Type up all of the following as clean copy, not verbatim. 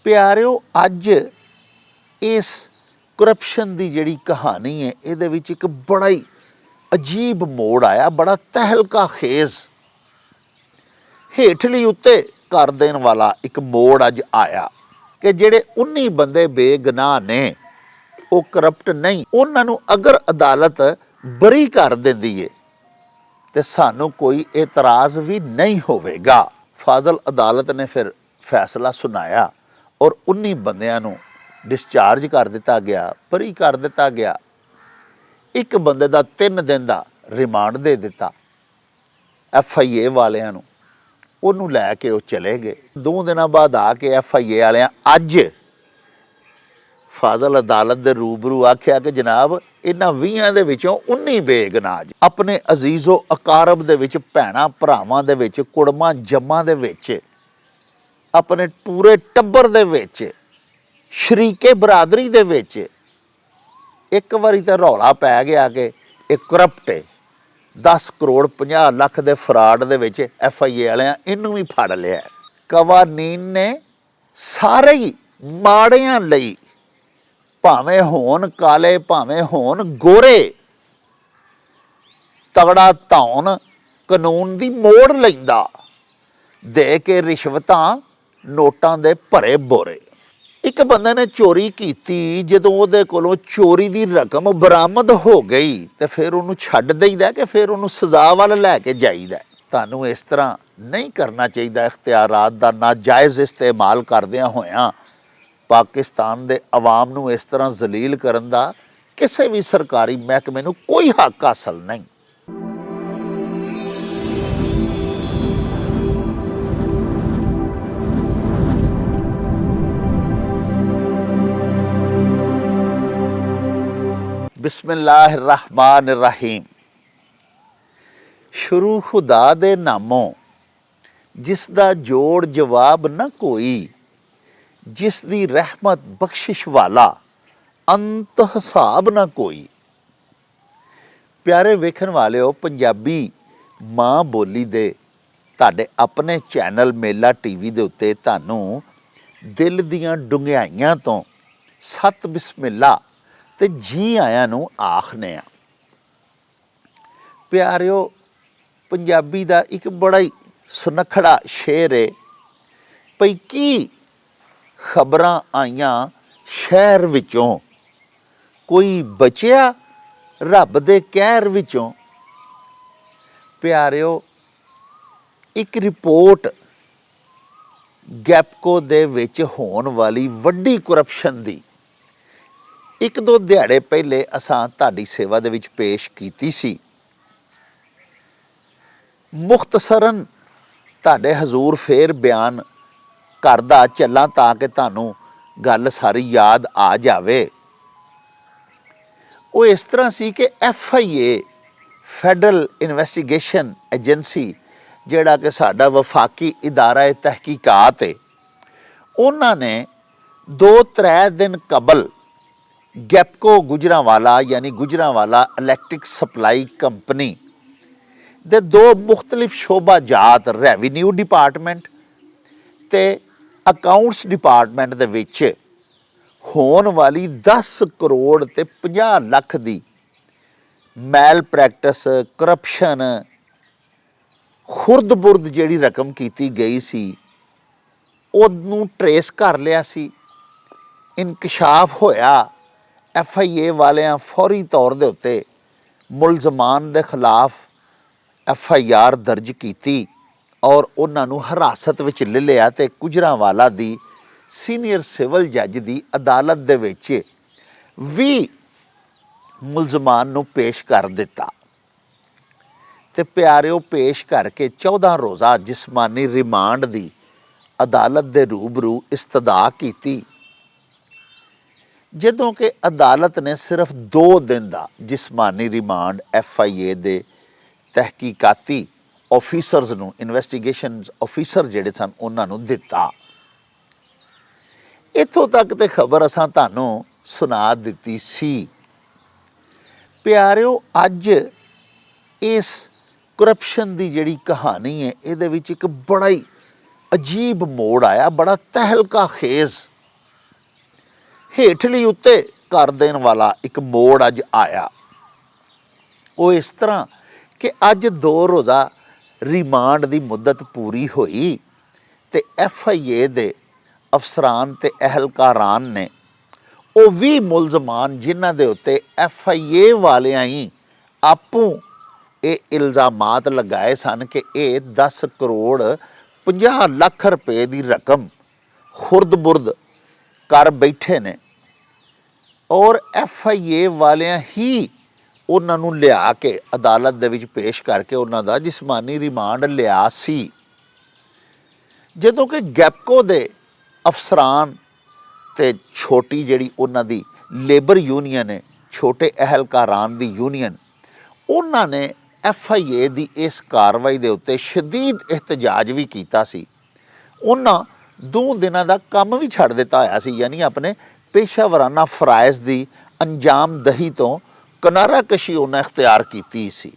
ਪਿਆਰਿਓ ਅੱਜ ਇਸ ਕਰਪਸ਼ਨ ਦੀ ਜਿਹੜੀ ਕਹਾਣੀ ਹੈ ਇਹਦੇ ਵਿੱਚ ਇੱਕ ਬੜਾ ਹੀ ਅਜੀਬ ਮੋੜ ਆਇਆ, ਬੜਾ ਤਹਿਲਕਾ ਖੇਜ਼ ਹੇਠਲੀ ਉੱਤੇ ਕਰ ਦੇਣ ਵਾਲਾ ਇੱਕ ਮੋੜ ਅੱਜ ਆਇਆ ਕਿ ਜਿਹੜੇ 19 ਬੰਦੇ ਬੇਗੁਨਾਹ ਨੇ, ਉਹ ਕਰਪਟ ਨਹੀਂ, ਉਹਨਾਂ ਨੂੰ ਅਗਰ ਅਦਾਲਤ ਬਰੀ ਕਰ ਦਿੰਦੀ ਹੈ ਤੇ ਸਾਨੂੰ ਕੋਈ ਇਤਰਾਜ਼ ਵੀ ਨਹੀਂ ਹੋਵੇਗਾ। ਫਾਜ਼ਲ ਅਦਾਲਤ ਨੇ ਫਿਰ ਫੈਸਲਾ ਸੁਣਾਇਆ ਔਰ 19 ਬੰਦਿਆਂ ਨੂੰ ਡਿਸਚਾਰਜ ਕਰ ਦਿੱਤਾ ਗਿਆ, ਬਰੀ ਕਰ ਦਿੱਤਾ ਗਿਆ। ਇੱਕ ਬੰਦੇ ਦਾ 3 ਦਿਨ ਦਾ ਰਿਮਾਂਡ ਦੇ ਦਿੱਤਾ FIA ਵਾਲਿਆਂ ਨੂੰ, ਉਹਨੂੰ ਲੈ ਕੇ ਉਹ ਚਲੇ ਗਏ। 2 ਦਿਨਾਂ ਬਾਅਦ ਆ ਕੇ FIA ਵਾਲਿਆਂ ਅੱਜ ਫਾਜ਼ਲ ਅਦਾਲਤ ਦੇ ਰੂਬਰੂ ਆਖਿਆ ਕਿ ਜਨਾਬ ਇਹਨਾਂ 20 ਦੇ ਵਿੱਚੋਂ 19 ਬੇਗੁਨਾਹ। ਆਪਣੇ ਅਜ਼ੀਜ਼ੋ ਅਕਾਰਬ ਦੇ ਵਿੱਚ, ਭੈਣਾਂ ਭਰਾਵਾਂ ਦੇ ਵਿੱਚ, ਕੁੜਮਾਂ ਜੰਮਾਂ ਦੇ ਵਿੱਚ, ਆਪਣੇ ਪੂਰੇ ਟੱਬਰ ਦੇ ਵਿੱਚ, ਸ਼ਰੀਕੇ ਬਰਾਦਰੀ ਦੇ ਵਿੱਚ ਇੱਕ ਵਾਰੀ ਤਾਂ ਰੌਲਾ ਪੈ ਗਿਆ ਕਿ ਇਹ ਕਰਪਟ ਹੈ। 10 ਕਰੋੜ 50 ਲੱਖ ਦੇ ਫਰਾਡ ਦੇ ਵਿੱਚ FIA ਵਾਲਿਆਂ ਇਹਨੂੰ ਵੀ ਫੜ ਲਿਆ। ਕਵਾਨੀਨ ਨੇ ਸਾਰੇ ਹੀ ਮਾੜਿਆਂ ਲਈ, ਭਾਵੇਂ ਹੋਣ ਕਾਲੇ ਭਾਵੇਂ ਹੋਣ ਗੋਰੇ, ਤਗੜਾ ਧੌਣ ਕਾਨੂੰਨ ਦੀ ਮੋੜ ਲੈਂਦਾ, ਦੇ ਕੇ ਰਿਸ਼ਵਤਾਂ ਨੋਟਾਂ ਦੇ ਭਰੇ ਬੋਰੇ। ਇੱਕ ਬੰਦੇ ਨੇ ਚੋਰੀ ਕੀਤੀ, ਜਦੋਂ ਉਹਦੇ ਕੋਲੋਂ ਚੋਰੀ ਦੀ ਰਕਮ ਬਰਾਮਦ ਹੋ ਗਈ ਤੇ ਫਿਰ ਉਹਨੂੰ ਛੱਡ ਦੇਈਦਾ ਕਿ ਫਿਰ ਉਹਨੂੰ ਸਜ਼ਾ ਵੱਲ ਲੈ ਕੇ ਜਾਈਦਾ। ਤੁਹਾਨੂੰ ਇਸ ਤਰ੍ਹਾਂ ਨਹੀਂ ਕਰਨਾ ਚਾਹੀਦਾ। ਇਖਤਿਆਰਾਤ ਦਾ ਨਾਜਾਇਜ਼ ਇਸਤੇਮਾਲ ਕਰਦਿਆਂ ਹੋਇਆਂ ਪਾਕਿਸਤਾਨ ਦੇ ਆਵਾਮ ਨੂੰ ਇਸ ਤਰ੍ਹਾਂ ਜ਼ਲੀਲ ਕਰਨ ਦਾ ਕਿਸੇ ਵੀ ਸਰਕਾਰੀ ਮਹਿਕਮੇ ਨੂੰ ਕੋਈ ਹੱਕ ਹਾਸਲ ਨਹੀਂ। ਬਿਸਮਿल्लाह रहमान रहीम। शुरू खुदा दे नामों, जिस दा जोड़ जवाब न कोई, जिस दी रहमत बख्शिश वाला अंत हिसाब ना कोई। प्यारे वेखण वालिओ, पंजाबी माँ बोली दे तुहाडे अपने चैनल मेला TV दे उत्ते तुहानूं दिल दीआं डुंघियाइयां तो सत बिस्मिल्ला ते जी आयां नूं आखने आ। प्यारिओ, पंजाबी दा एक बड़ा ही सुनखड़ा शेर है भई की खबरां आईयां शहर विचों, कोई बचिया रब दे कहर विचों। प्यारिओ, एक रिपोर्ट गैपको दे विच होण वाली वड्डी करप्शन दी 1-2 ਦਿਹਾੜੇ ਪਹਿਲੇ ਅਸਾਂ ਤੁਹਾਡੀ ਸੇਵਾ ਦੇ ਵਿੱਚ ਪੇਸ਼ ਕੀਤੀ ਸੀ। ਮੁਖਤਸਰਨ ਤੁਹਾਡੇ ਹਜ਼ੂਰ ਫੇਰ ਬਿਆਨ ਕਰਦਾ ਚੱਲਾਂ ਤਾਂ ਕਿ ਤੁਹਾਨੂੰ ਗੱਲ ਸਾਰੀ ਯਾਦ ਆ ਜਾਵੇ। ਉਹ ਇਸ ਤਰ੍ਹਾਂ ਸੀ ਕਿ FIA ਫੈਡਰਲ ਇਨਵੈਸਟੀਗੇਸ਼ਨ ਏਜੰਸੀ, ਜਿਹੜਾ ਕਿ ਸਾਡਾ ਵਫਾਕੀ ਇਦਾਰਾ ਤਹਿਕੀਕਾਤ ਹੈ, ਉਹਨਾਂ ਨੇ 2-3 ਦਿਨ ਕਬਲ गैपको गुजरांवाला यानी गुजरांवाला इलैक्ट्रिक सप्लाई कंपनी दे 2 मुख्तलिफ शोबाजात, रेवन्यू डिपार्टमेंट ते अकाउंट्स डिपार्टमेंट दे विच होण वाली 10 करोड़ ते 50 लख दी मैल प्रैक्टिस, करप्शन, खुर्द बुर्द जिहड़ी रकम कीती गई सी, ਉਹਨੂੰ ट्रेस कर लिया सी। इंकशाफ होया। FIA वालियां फौरी तौर दे उत्ते मुलजमान दे खिलाफ FIR दर्ज की और उन्होंने हिरासत विच ले लिया ते गुजरांवाला दी सीनियर सिविल जज दी अदालत दे विच 20 मुलजमान नूं पेश कर दिता ते प्यारिओ पेश करके 14 रोज़ा जिस्मानी रिमांड दी अदालत दे रूबरू इस्तदा की। ਜਦੋਂ कि अदालत ने सिर्फ 2 दिन का जिस्मानी रिमांड FIA दे तहकीकाती ऑफिसर्स नूं, इन्वेस्टिगेशन ऑफिसर जिहड़े सन उन्हां नूं दिता। इत्थों तक ते खबर असां तुहानूं सुना दित्ती सी। प्यारिओ, अज इस करप्शन की जिहड़ी कहानी है, इहदे विच एक बड़ा ही अजीब मोड़ आया, बड़ा तहलका खेज ਹੇਠਲੀ ਉੱਤੇ ਕਰ ਦੇਣ ਵਾਲਾ ਇੱਕ ਮੋੜ ਅੱਜ ਆਇਆ। ਉਹ ਇਸ ਤਰ੍ਹਾਂ ਕਿ ਅੱਜ 2 ਰੋਜ਼ਾ ਰਿਮਾਂਡ ਦੀ ਮੁੱਦਤ ਪੂਰੀ ਹੋਈ ਤੇ FIA ਦੇ ਅਫਸਰਾਨ ਤੇ ਅਹਿਲਕਾਰਾਂ ਨੇ ਉਹ 20 ਮੁਲਜ਼ਮਾਨ ਜਿਨ੍ਹਾਂ ਦੇ ਉੱਤੇ FIA ਵਾਲਿਆਂ ਹੀ ਆਪੂ ਇਹ ਇਲਜ਼ਾਮਾਤ ਲਗਾਏ ਸਨ ਕਿ ਇਹ 10 ਕਰੋੜ 50 ਲੱਖ ਰੁਪਏ ਦੀ ਰਕਮ ਖੁਰਦ-ਬੁਰਦ ਕਰ ਬੈਠੇ ਨੇ ਔਰ FIA ਵਾਲਿਆਂ ਹੀ ਉਹਨਾਂ ਨੂੰ ਲਿਆ ਕੇ ਅਦਾਲਤ ਦੇ ਵਿੱਚ ਪੇਸ਼ ਕਰਕੇ ਉਹਨਾਂ ਦਾ ਜਿਸਮਾਨੀ ਰਿਮਾਂਡ ਲਿਆ ਸੀ। ਜਦੋਂ ਕਿ ਗੈਪਕੋ ਦੇ ਅਫਸਰਾਨ ਤੇ ਛੋਟੀ ਜਿਹੜੀ ਉਹਨਾਂ ਦੀ ਲੇਬਰ ਯੂਨੀਅਨ ਹੈ, ਛੋਟੇ ਅਹਿਲਕਾਰਾਂ ਦੀ ਯੂਨੀਅਨ, ਉਹਨਾਂ ਨੇ FIA ਦੀ ਇਸ ਕਾਰਵਾਈ ਦੇ ਉੱਤੇ ਸ਼ਦੀਦ ਇhtਜਾਜ ਵੀ ਕੀਤਾ ਸੀ। ਉਹਨਾਂ 2 ਦਿਨਾਂ ਦਾ ਕੰਮ ਵੀ ਛੱਡ ਦਿੱਤਾ ਹੋਇਆ ਸੀ, ਯਾਨੀ ਆਪਣੇ ਪੇਸ਼ਾਵਰਾਨਾ ਫਰਾਇਜ਼ ਦੀ ਅੰਜਾਮਦਹੀ ਤੋਂ ਕਿਨਾਰਾਕਸ਼ੀ ਉਹਨਾਂ ਇਖਤਿਆਰ ਕੀਤੀ ਸੀ।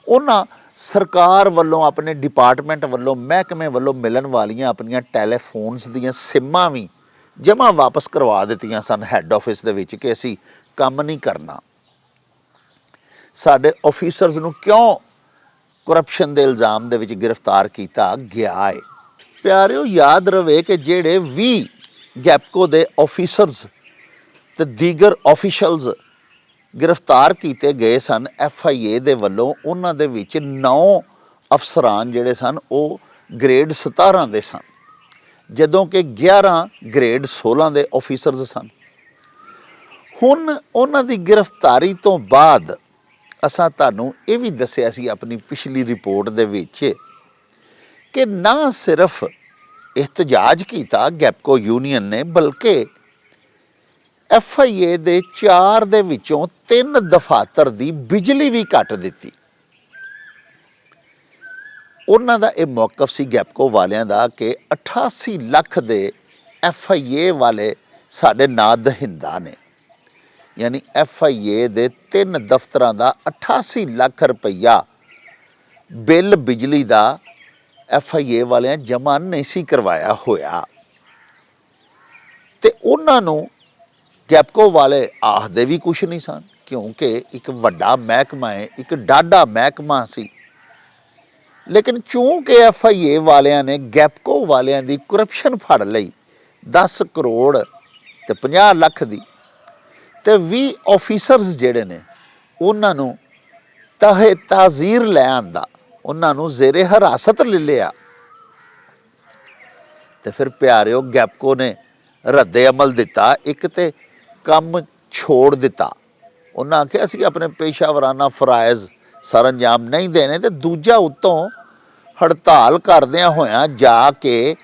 ਉਹਨਾਂ ਸਰਕਾਰ ਵੱਲੋਂ, ਆਪਣੇ ਡਿਪਾਰਟਮੈਂਟ ਵੱਲੋਂ, ਮਹਿਕਮੇ ਵੱਲੋਂ ਮਿਲਣ ਵਾਲੀਆਂ ਆਪਣੀਆਂ ਟੈਲੀਫੋਨਸ ਦੀਆਂ ਸਿਮਾਂ ਵੀ ਜਮ੍ਹਾਂ ਵਾਪਸ ਕਰਵਾ ਦਿੱਤੀਆਂ ਸਨ ਹੈੱਡ ਆਫਿਸ ਦੇ ਵਿੱਚ ਕਿ ਅਸੀਂ ਕੰਮ ਨਹੀਂ ਕਰਨਾ। ਸਾਡੇ ਆਫੀਸਰਸ ਨੂੰ ਕਿਉਂ ਕਰਪਸ਼ਨ ਦੇ ਇਲਜ਼ਾਮ ਦੇ ਵਿੱਚ ਗ੍ਰਿਫਤਾਰ ਕੀਤਾ ਗਿਆ ਹੈ। ਪਿਆਰਿਓ, ਯਾਦ ਰਵੇ ਕਿ ਜਿਹੜੇ 20 ਗੈਪਕੋ ਦੇ ਆਫੀਸਰਸ ਤੇ ਦੀਗਰ ਆਫੀਸ਼ਲਸ ਗ੍ਰਿਫਤਾਰ ਕੀਤੇ ਗਏ ਸਨ FIA ਦੇ ਵੱਲੋਂ, ਉਹਨਾਂ ਦੇ ਵਿੱਚ 9 ਅਫਸਰਾਨ ਜਿਹੜੇ ਸਨ ਉਹ ਗ੍ਰੇਡ 17 ਦੇ ਸਨ, ਜਦੋਂ ਕਿ 11 ਗ੍ਰੇਡ 16 ਦੇ ਆਫੀਸਰਸ ਸਨ। ਹੁਣ ਉਹਨਾਂ ਦੀ ਗ੍ਰਿਫਤਾਰੀ ਤੋਂ ਬਾਅਦ ਅਸਾਂ ਤੁਹਾਨੂੰ ਇਹ ਵੀ ਦੱਸਿਆ ਸੀ ਆਪਣੀ ਪਿਛਲੀ ਰਿਪੋਰਟ ਦੇ ਵਿੱਚ ਕਿ ਨਾ ਸਿਰਫ ਇhtਜਾਜ ਕੀਤਾ ਗੈਪਕੋ ਯੂਨੀਅਨ ਨੇ, ਬਲਕਿ FIA ਦੇ 4 ਦੇ ਵਿੱਚੋਂ 3 ਦਫਾਤਰ ਦੀ ਬਿਜਲੀ ਵੀ ਕੱਟ ਦਿੱਤੀ। ਉਹਨਾਂ ਦਾ ਇਹ ਮੌਕਫ ਸੀ ਗੈਪਕੋ ਵਾਲਿਆਂ ਦਾ ਕਿ 88 ਲੱਖ ਦੇ FIA ਵਾਲੇ ਸਾਡੇ ਨਾਂ ਦਹਿੰਦਾ ਨੇ, ਯਾਨੀ FIA ਦੇ 3 ਦਫ਼ਤਰਾਂ ਦਾ 88 ਲੱਖ ਰੁਪਈਆ ਬਿੱਲ ਬਿਜਲੀ ਦਾ FIA ਵਾਲਿਆਂ ਜਮ੍ਹਾਂ ਨਹੀਂ ਸੀ ਕਰਵਾਇਆ ਹੋਇਆ। ਤੇ ਉਹਨਾਂ ਨੂੰ ਗੈਪਕੋ ਵਾਲੇ ਆਖਦੇ ਵੀ ਕੁਛ ਨਹੀਂ ਸਨ, ਕਿਉਂਕਿ ਇੱਕ ਵੱਡਾ ਮਹਿਕਮਾ ਹੈ, ਇੱਕ ਡਾਢਾ ਮਹਿਕਮਾ ਸੀ। ਲੇਕਿਨ ਚੂੰਕਿ FIA ਵਾਲਿਆਂ ਨੇ ਗੈਪਕੋ ਵਾਲਿਆਂ ਦੀ ਕਰਪਸ਼ਨ ਫੜ ਲਈ 10 ਕਰੋੜ ਤੇ 50 ਲੱਖ ਦੀ, ਤੇ 20 ਆਫੀਸਰਸ ਜਿਹੜੇ ਨੇ ਉਹਨਾਂ ਨੂੰ ਤਹਿ ਤਾਜ਼ੀਰ ਲੈ ਆਂਦਾ, ਉਹਨਾਂ ਨੂੰ ਜ਼ੇਰੇ ਹਿਰਾਸਤ ਲੈ ਲਿਆ। ਤੇ ਫਿਰ ਪਿਆਰਿਓ, ਗੈਪਕੋ ਨੇ ਰੱਦੇ ਅਮਲ ਦਿੱਤਾ। ਇੱਕ ਤੇ ਕੰਮ ਛੋੜ ਦਿੱਤਾ, ਉਹਨਾਂ ਆਖਿਆ ਅਸੀਂ ਆਪਣੇ ਪੇਸ਼ਾਵਰਾਨਾ ਫਰਾਇਜ਼ ਸਰ ਅੰਜਾਮ ਨਹੀਂ ਦੇਣੇ, ਤੇ ਦੂਜਾ ਉੱਤੋਂ ਹੜਤਾਲ ਕਰਦਿਆਂ ਹੋਇਆਂ ਜਾ ਕੇ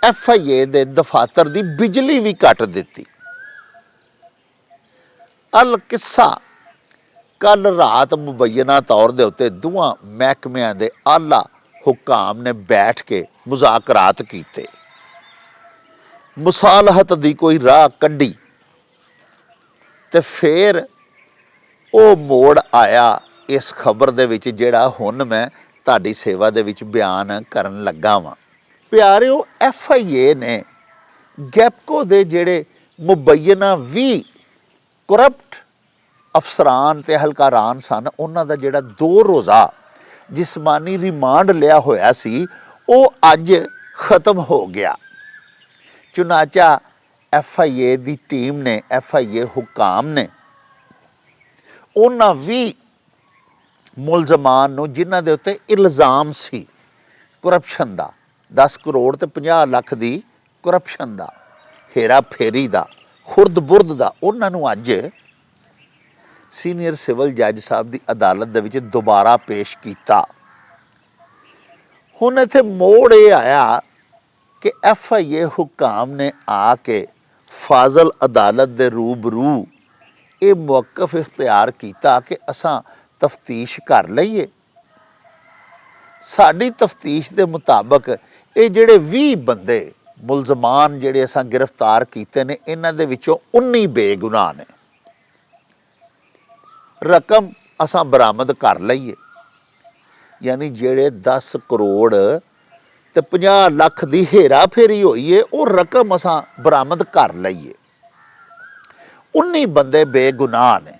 FIA ਦੇ ਦਫਾਤਰ ਦੀ ਬਿਜਲੀ ਵੀ ਕੱਟ ਦਿੱਤੀ। ਅਲ ਕਿੱਸਾ ਕੱਲ ਰਾਤ ਮੁਬੱਯਨਾ ਤੌਰ ਦੇ ਉੱਤੇ ਦੋਵਾਂ ਮਹਿਕਮਿਆਂ ਦੇ ਆਲਾ ਹੁਕਾਮ ਨੇ ਬੈਠ ਕੇ ਮੁਜ਼ਾਕਰਾਤ ਕੀਤੇ, ਮੁਸਾਲਹਤ ਦੀ ਕੋਈ ਰਾਹ ਕੱਢੀ, ਤੇ ਫਿਰ ਉਹ ਮੋੜ ਆਇਆ ਇਸ ਖਬਰ ਦੇ ਵਿੱਚ ਜਿਹੜਾ ਹੁਣ ਮੈਂ ਤੁਹਾਡੀ ਸੇਵਾ ਦੇ ਵਿੱਚ ਬਿਆਨ ਕਰਨ ਲੱਗਾ ਵਾਂ। ਪਿਆਰਿਓ, FIA ਨੇ ਗੈਪਕੋ ਦੇ ਜਿਹੜੇ ਮੁਬੱਯਨਾ 20 ਕਰਪਟ ਅਫਸਰਾਨ ਤੇ ਅਹਿਲਕਾਰਾਂ ਸਨ, ਉਹਨਾਂ ਦਾ ਜਿਹੜਾ 2 ਰੋਜ਼ਾ ਜਿਸਮਾਨੀ ਰਿਮਾਂਡ ਲਿਆ ਹੋਇਆ ਸੀ ਉਹ ਅੱਜ ਖਤਮ ਹੋ ਗਿਆ। ਚੁਨਾਚਾ FIA ਦੀ ਟੀਮ ਨੇ, FIA ਹੁਕਾਮ ਨੇ ਉਹਨਾਂ 20 ਮੁਲਜ਼ਮਾਨ ਨੂੰ ਜਿਨ੍ਹਾਂ ਦੇ ਉੱਤੇ ਇਲਜ਼ਾਮ ਸੀ ਕਰਪਸ਼ਨ ਦਾ, 10 ਕਰੋੜ ਤੇ 50 ਲੱਖ ਦੀ ਕਰਪਸ਼ਨ ਦਾ, ਹੇਰਾ ਫੇਰੀ ਦਾ, ਖੁਰਦ-ਬੁਰਦ ਦਾ, ਉਹਨਾਂ ਨੂੰ ਅੱਜ ਸੀਨੀਅਰ ਸਿਵਲ ਜੱਜ ਸਾਹਿਬ ਦੀ ਅਦਾਲਤ ਦੇ ਵਿੱਚ ਦੁਬਾਰਾ ਪੇਸ਼ ਕੀਤਾ। ਹੁਣ ਇੱਥੇ ਮੋੜ ਇਹ ਆਇਆ ਕਿ FIA ਹੁਕਾਮ ਨੇ ਆ ਕੇ ਫਾਜ਼ਲ ਅਦਾਲਤ ਦੇ ਰੂਬਰੂ ਇਹ ਮੌਕਫ ਇਖਤਿਆਰ ਕੀਤਾ ਕਿ ਅਸਾਂ ਤਫਤੀਸ਼ ਕਰ ਲਈਏ। ਸਾਡੀ ਤਫਤੀਸ਼ ਦੇ ਮੁਤਾਬਕ ਇਹ ਜਿਹੜੇ 20 ਬੰਦੇ ਮੁਲਜ਼ਮਾਨ ਜਿਹੜੇ ਅਸਾਂ ਗ੍ਰਿਫਤਾਰ ਕੀਤੇ ਨੇ, ਇਹਨਾਂ ਦੇ ਵਿੱਚੋਂ 19 ਬੇਗੁਨਾਹ ਨੇ। ਰਕਮ ਅਸਾਂ ਬਰਾਮਦ ਕਰ ਲਈਏ, ਯਾਨੀ ਜਿਹੜੇ 10 ਕਰੋੜ ਤੇ 50 ਲੱਖ ਦੀ ਹੇਰਾ ਫੇਰੀ ਹੋਈ ਹੈ ਉਹ ਰਕਮ ਅਸਾਂ ਬਰਾਮਦ ਕਰ ਲਈਏ। 19 ਬੰਦੇ ਬੇਗੁਨਾਹ ਨੇ।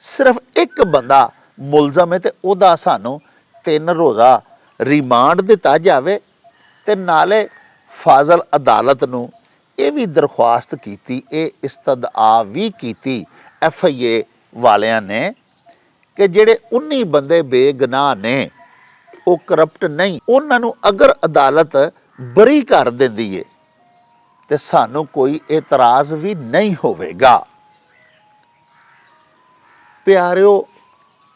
ਸਿਰਫ ਇੱਕ ਬੰਦਾ ਮੁਲਜ਼ਮ ਹੈ ਤੇ ਉਹਦਾ ਸਾਨੂੰ 3 ਰੋਜ਼ਾ ਰਿਮਾਂਡ ਦਿੱਤਾ ਜਾਵੇ ਤੇ ਨਾਲੇ ਫਾਜ਼ਲ ਅਦਾਲਤ ਨੂੰ ਇਹ ਵੀ ਦਰਖਾਸਤ ਕੀਤੀ, ਇਹ ਇਸਤਦਆ ਵੀ ਕੀਤੀ FIA ਵਾਲਿਆਂ ਨੇ ਕਿ ਜਿਹੜੇ 19 ਬੰਦੇ ਬੇਗੁਨਾਹ ਨੇ ਉਹ ਕਰਪਟ ਨਹੀਂ, ਉਹਨਾਂ ਨੂੰ ਅਗਰ ਅਦਾਲਤ ਬਰੀ ਕਰ ਦਿੰਦੀ ਹੈ ਤੇ ਸਾਨੂੰ ਕੋਈ ਇਤਰਾਜ਼ ਵੀ ਨਹੀਂ ਹੋਵੇਗਾ। ਪਿਆਰਿਓ,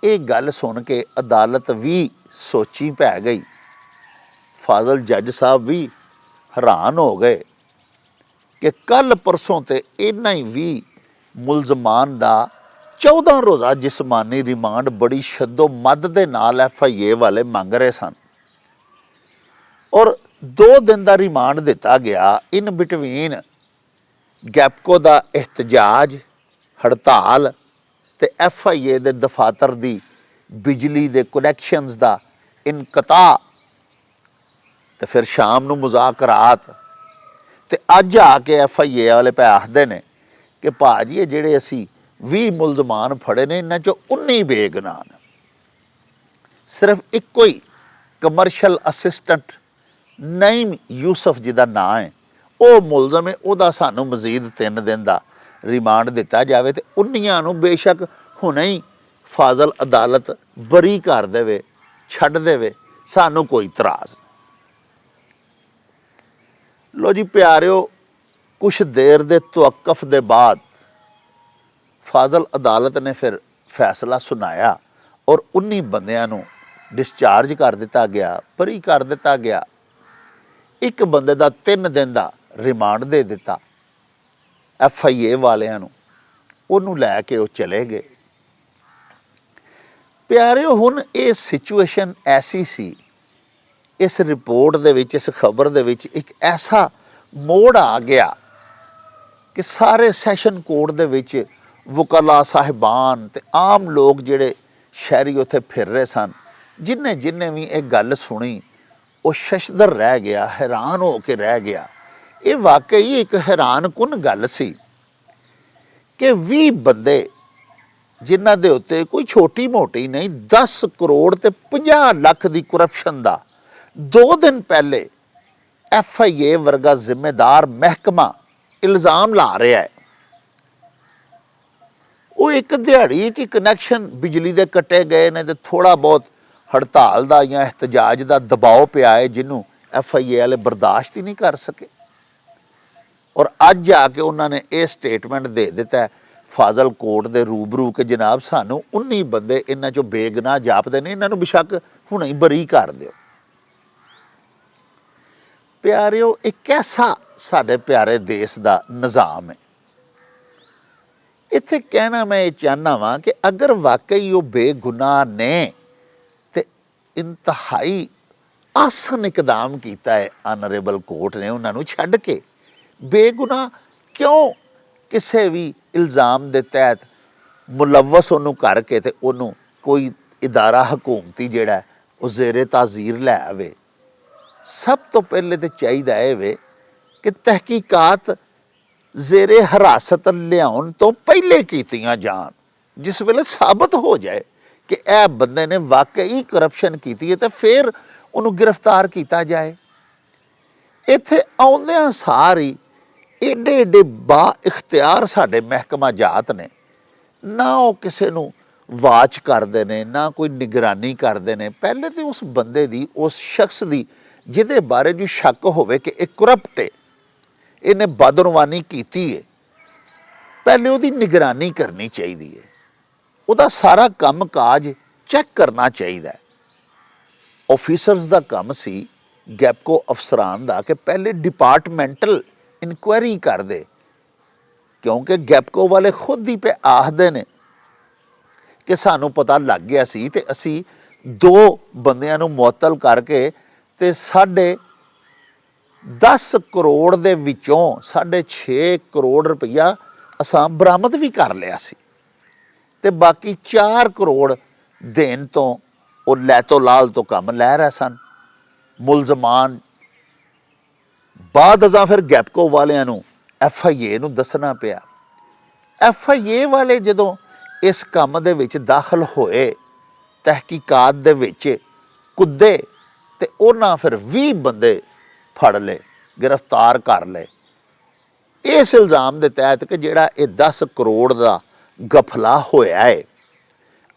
ਇਹ ਗੱਲ ਸੁਣ ਕੇ ਅਦਾਲਤ ਵੀ ਸੋਚੀ ਪੈ ਗਈ। ਫਾਜ਼ਲ ਜੱਜ ਸਾਹਿਬ ਵੀ ਹੈਰਾਨ ਹੋ ਗਏ ਕਿ ਕੱਲ ਪਰਸੋਂ ਤੇ ਇਹਨਾਂ ਹੀ 20 ਮੁਲਜ਼ਮਾਨ ਦਾ 14 ਰੋਜ਼ਾ ਜਿਸਮਾਨੀ ਰਿਮਾਂਡ ਬੜੀ ਸ਼ੱਦੋ ਮੱਦ ਦੇ ਨਾਲ FIA ਵਾਲੇ ਮੰਗ ਰਹੇ ਸਨ ਔਰ 2 ਦਿਨ ਦਾ ਰਿਮਾਂਡ ਦਿੱਤਾ ਗਿਆ। ਇਨ ਬਿਟਵੀਨ ਗੈਪਕੋ ਦਾ ਇhtਜਾਜ, ਹੜਤਾਲ ਤੇ FIA ਦੇ ਦਫਾਤਰ ਦੀ ਬਿਜਲੀ ਦੇ ਕਨੈਕਸ਼ਨਸ ਦਾ ਇਨਕਤਾ ਤੇ ਫਿਰ ਸ਼ਾਮ ਨੂੰ ਮੁਜ਼ਾਕਰਾਤ ਤੇ ਅੱਜ ਆ ਕੇ FIA ਵਾਲੇ ਪੈ ਆਖਦੇ ਨੇ ਕਿ ਭਾਜੀ ਇਹ ਜਿਹੜੇ ਅਸੀਂ 20 ਮੁਲਜ਼ਮਾਨ ਫੜੇ ਨੇ ਇਹਨਾਂ ਚੋਂ 19 ਬੇਗੁਨਾਹ ਨੇ। ਸਿਰਫ ਇੱਕੋ ਹੀ ਕਮਰਸ਼ਲ ਅਸਿਸਟੈਂਟ ਨਈਮ ਯੂਸਫ ਜਿਹਦਾ ਨਾਂ ਹੈ ਉਹ ਮੁਲਜ਼ਮ ਹੈ, ਉਹਦਾ ਸਾਨੂੰ ਮਜ਼ੀਦ 3 ਦਿਨ ਦਾ ਰਿਮਾਂਡ ਦਿੱਤਾ ਜਾਵੇ ਤੇ 19 ਨੂੰ ਬੇਸ਼ੱਕ ਹੁਣੇ ਹੀ ਫਾਜ਼ਲ ਅਦਾਲਤ ਬਰੀ ਕਰ ਦੇਵੇ, ਛੱਡ ਦੇਵੇ, ਸਾਨੂੰ ਕੋਈ ਇਤਰਾਜ਼ ਨਹੀਂ। ਲੋ ਜੀ ਪਿਆਰਿਓ, ਕੁਛ ਦੇਰ ਦੇ ਤਵੱਕਫ ਦੇ ਬਾਅਦ ਫਾਜ਼ਲ ਅਦਾਲਤ ਨੇ ਫਿਰ ਫੈਸਲਾ ਸੁਣਾਇਆ ਔਰ 19 ਬੰਦਿਆਂ ਨੂੰ ਡਿਸਚਾਰਜ ਕਰ ਦਿੱਤਾ ਗਿਆ, ਬਰੀ ਕਰ ਦਿੱਤਾ ਗਿਆ। ਇੱਕ ਬੰਦੇ ਦਾ 3 ਦਿਨ ਦਾ ਰਿਮਾਂਡ ਦੇ ਦਿੱਤਾ FIA ਵਾਲਿਆਂ ਨੂੰ, ਉਹਨੂੰ ਲੈ ਕੇ ਉਹ ਚਲੇ ਗਏ। ਪਿਆਰਿਓ, ਹੁਣ ਇਹ ਸਿਚੁਏਸ਼ਨ ਐਸੀ ਸੀ, ਇਸ ਰਿਪੋਰਟ ਦੇ ਵਿੱਚ, ਇਸ ਖਬਰ ਦੇ ਵਿੱਚ ਇੱਕ ਐਸਾ ਮੋੜ ਆ ਗਿਆ ਕਿ ਸਾਰੇ ਸੈਸ਼ਨ ਕੋਰਟ ਦੇ ਵਿੱਚ ਵਕਲਾ ਸਾਹਿਬਾਨ ਤੇ ਆਮ ਲੋਕ ਜਿਹੜੇ ਸ਼ਹਿਰੀ ਉੱਥੇ ਫਿਰ ਰਹੇ ਸਨ, ਜਿਨਨੇ ਵੀ ਇਹ ਗੱਲ ਸੁਣੀ ਉਹ ਸ਼ਸ਼ਦਰ ਰਹਿ ਗਿਆ, ਹੈਰਾਨ ਹੋ ਕੇ ਰਹਿ ਗਿਆ। ਇਹ ਵਾਕਈ ਇੱਕ ਹੈਰਾਨਕੁਨ ਗੱਲ ਸੀ ਕਿ 20 ਬੰਦੇ ਜਿਨ੍ਹਾਂ ਦੇ ਉੱਤੇ ਕੋਈ ਛੋਟੀ ਮੋਟੀ ਨਹੀਂ 10 ਕਰੋੜ ਤੇ 50 ਲੱਖ ਦੀ ਕਰਪਸ਼ਨ ਦਾ 2 ਦਿਨ ਪਹਿਲੇ FIA ਵਰਗਾ ਜ਼ਿੰਮੇਦਾਰ ਮਹਿਕਮਾ ਇਲਜ਼ਾਮ ਲਾ ਰਿਹਾ ਹੈ। ਉਹ ਇੱਕ ਦਿਹਾੜੀ 'ਚ ਕਨੈਕਸ਼ਨ ਬਿਜਲੀ ਦੇ ਕੱਟੇ ਗਏ ਨੇ ਤੇ ਥੋੜ੍ਹਾ ਬਹੁਤ ਹੜਤਾਲ ਦਾ ਜਾਂ ਇhtਜਾਜ ਦਾ ਦਬਾਅ ਪਿਆ ਹੈ ਜਿਹਨੂੰ FIA ਵਾਲੇ ਬਰਦਾਸ਼ਤ ਹੀ ਨਹੀਂ ਕਰ ਸਕੇ ਔਰ ਅੱਜ ਆ ਕੇ ਉਹਨਾਂ ਨੇ ਇਹ ਸਟੇਟਮੈਂਟ ਦੇ ਦਿੱਤਾ ਫਾਜ਼ਲ ਕੋਰਟ ਦੇ ਰੂਬਰੂ ਕਿ ਜਨਾਬ ਸਾਨੂੰ 19 ਬੰਦੇ ਇਹਨਾਂ 'ਚੋਂ ਬੇਗੁਨਾਹ ਜਾਪਦੇ ਨੇ, ਇਹਨਾਂ ਨੂੰ ਬੇਸ਼ੱਕ ਹੁਣੇ ਹੀ ਬਰੀ ਕਰ ਦਿਓ। ਪਿਆਰਿਓ, ਇਹ ਕੈਸਾ ਸਾਡੇ ਪਿਆਰੇ ਦੇਸ਼ ਦਾ ਨਿਜ਼ਾਮ ਹੈ। ਇੱਥੇ ਕਹਿਣਾ ਮੈਂ ਇਹ ਚਾਹੁੰਦਾ ਵਾਂ ਕਿ ਅਗਰ ਵਾਕਈ ਉਹ ਬੇਗੁਨਾਹ ਨੇ ਤੇ ਇੰਤਹਾਈ ਆਸਨ ਇਕਦਾਮ ਕੀਤਾ ਹੈ ਆਨਰੇਬਲ ਕੋਰਟ ਨੇ ਉਹਨਾਂ ਨੂੰ ਛੱਡ ਕੇ। ਬੇਗੁਨਾਹ ਕਿਉਂ ਕਿਸੇ ਵੀ ਇਲਜ਼ਾਮ ਦੇ ਤਹਿਤ ਮੁਲਵਸ ਉਹਨੂੰ ਕਰਕੇ ਤੇ ਉਹਨੂੰ ਕੋਈ ਇਦਾਰਾ ਹਕੂਮਤੀ ਜਿਹੜਾ ਉਹ ਜ਼ੇਰੇ ਤਾਜ਼ੀਰ ਲੈ ਆਵੇ। ਸਭ ਤੋਂ ਪਹਿਲੇ ਤਾਂ ਚਾਹੀਦਾ ਇਹ ਵੇ ਕਿ ਤਹਿਕੀਕਾਤ ਜ਼ੇਰੇ ਹਿਰਾਸਤ ਲਿਆਉਣ ਤੋਂ ਪਹਿਲੇ ਕੀਤੀਆਂ ਜਾਣ। ਜਿਸ ਵੇਲੇ ਸਾਬਤ ਹੋ ਜਾਏ ਕਿ ਇਹ ਬੰਦੇ ਨੇ ਵਾਕਈ ਕਰਪਸ਼ਨ ਕੀਤੀ ਹੈ ਤਾਂ ਫਿਰ ਉਹਨੂੰ ਗ੍ਰਿਫਤਾਰ ਕੀਤਾ ਜਾਏ। ਇੱਥੇ ਆਉਂਦਿਆਂ ਸਾਰ ਹੀ ਏਡੇ ਏਡੇ ਬਾ ਇਖਤਿਆਰ ਸਾਡੇ ਮਹਿਕਮਾ ਜਾਤ ਨੇ, ਨਾ ਉਹ ਕਿਸੇ ਨੂੰ ਵਾਚ ਕਰਦੇ ਨੇ ਨਾ ਕੋਈ ਨਿਗਰਾਨੀ ਕਰਦੇ ਨੇ। ਪਹਿਲੇ ਤਾਂ ਉਸ ਬੰਦੇ ਦੀ, ਉਸ ਸ਼ਖਸ ਦੀ ਜਿਹਦੇ ਬਾਰੇ ਜੋ ਸ਼ੱਕ ਹੋਵੇ ਕਿ ਇਹ ਕਰਪਟ ਹੈ, ਇਹਨੇ ਬਦਨਵਾਨੀ ਕੀਤੀ ਹੈ, ਪਹਿਲੇ ਉਹਦੀ ਨਿਗਰਾਨੀ ਕਰਨੀ ਚਾਹੀਦੀ ਹੈ। ਉਹਦਾ ਸਾਰਾ ਕੰਮ ਕਾਜ ਚੈੱਕ ਕਰਨਾ ਚਾਹੀਦਾ ਹੈ। ਆਫੀਸਰਸ ਦਾ ਕੰਮ ਸੀ, ਗੈਪਕੋ ਅਫਸਰਾਨ ਦਾ, ਕਿ ਪਹਿਲੇ ਡਿਪਾਰਟਮੈਂਟਲ ਇਨਕੁਆਇਰੀ ਕਰਦੇ, ਕਿਉਂਕਿ ਗੈਪਕੋ ਵਾਲੇ ਖੁਦ ਹੀ ਪੇ ਆਖਦੇ ਨੇ ਕਿ ਸਾਨੂੰ ਪਤਾ ਲੱਗ ਗਿਆ ਸੀ ਤੇ ਅਸੀਂ 2 ਬੰਦਿਆਂ ਨੂੰ ਮੁਅੱਤਲ ਕਰਕੇ ਤੇ 10.5 ਕਰੋੜ ਦੇ ਵਿੱਚੋਂ 6.5 ਕਰੋੜ ਰੁਪਈਆ ਅਸਾਂ ਬਰਾਮਦ ਵੀ ਕਰ ਲਿਆ ਸੀ ਤੇ ਬਾਕੀ 4 ਕਰੋੜ ਦੇਣ ਤੋਂ ਉਹ ਲੈਤੋ ਲਾਲ ਤੋਂ ਕੰਮ ਲੈ ਰਹੇ ਸਨ ਮੁਲਜ਼ਮਾਨ। ਬਾਅਦ ਅਸਾਂ ਫਿਰ ਗੈਪਕੋ ਵਾਲਿਆਂ ਨੂੰ FIA ਨੂੰ ਦੱਸਣਾ ਪਿਆ FIA ਵਾਲੇ ਜਦੋਂ ਇਸ ਕੰਮ ਦੇ ਵਿੱਚ ਦਾਖਲ ਹੋਏ, ਤਹਿਕੀਕਾਤ ਦੇ ਵਿੱਚ ਕੁੱਦੇ, ਤੇ ਉਹਨਾਂ ਫਿਰ 20 ਬੰਦੇ ਫੜ ਲਏ, ਗ੍ਰਿਫਤਾਰ ਕਰ ਲਏ ਇਸ ਇਲਜ਼ਾਮ ਦੇ ਤਹਿਤ ਕਿ ਜਿਹੜਾ ਇਹ 10 ਕਰੋੜ ਦਾ ਗਫਲਾ ਹੋਇਆ ਹੈ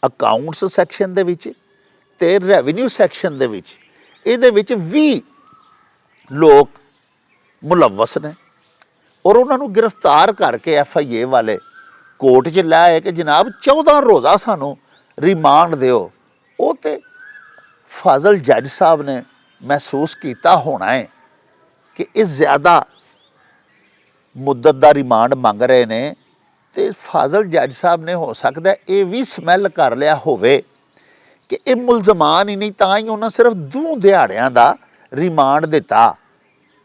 ਅਕਾਊਂਟਸ ਸੈਕਸ਼ਨ ਦੇ ਵਿੱਚ ਤੇ ਰੈਵਨਿਊ ਸੈਕਸ਼ਨ ਦੇ ਵਿੱਚ, ਇਹਦੇ ਵਿੱਚ 20 ਲੋਕ ਮੁਲਵਸ ਨੇ ਔਰ ਉਹਨਾਂ ਨੂੰ ਗ੍ਰਿਫਤਾਰ ਕਰਕੇ FIA ਵਾਲੇ ਕੋਰਟ 'ਚ ਲੈ ਆਏ ਕਿ ਜਨਾਬ 14 ਰੋਜ਼ਾ ਸਾਨੂੰ ਰਿਮਾਂਡ ਦਿਓ। ਉਹ ਤੇ ਫਾਜ਼ਲ ਜੱਜ ਸਾਹਿਬ ਨੇ ਮਹਿਸੂਸ ਕੀਤਾ ਹੋਣਾ ਹੈ ਕਿ ਇਹ ਜ਼ਿਆਦਾ ਮੁੱਦਤ ਦਾ ਰਿਮਾਂਡ ਮੰਗ ਰਹੇ ਨੇ, ਤੇ ਫਾਜ਼ਲ ਜੱਜ ਸਾਹਿਬ ਨੇ ਹੋ ਸਕਦਾ ਇਹ ਵੀ ਸਮੈਲ ਕਰ ਲਿਆ ਹੋਵੇ ਕਿ ਇਹ ਮੁਲਜ਼ਮਾਨ ਹੀ ਨਹੀਂ, ਤਾਂ ਹੀ ਉਹਨਾਂ ਸਿਰਫ 2 ਦਿਹਾੜਿਆਂ ਦਾ ਰਿਮਾਂਡ ਦਿੱਤਾ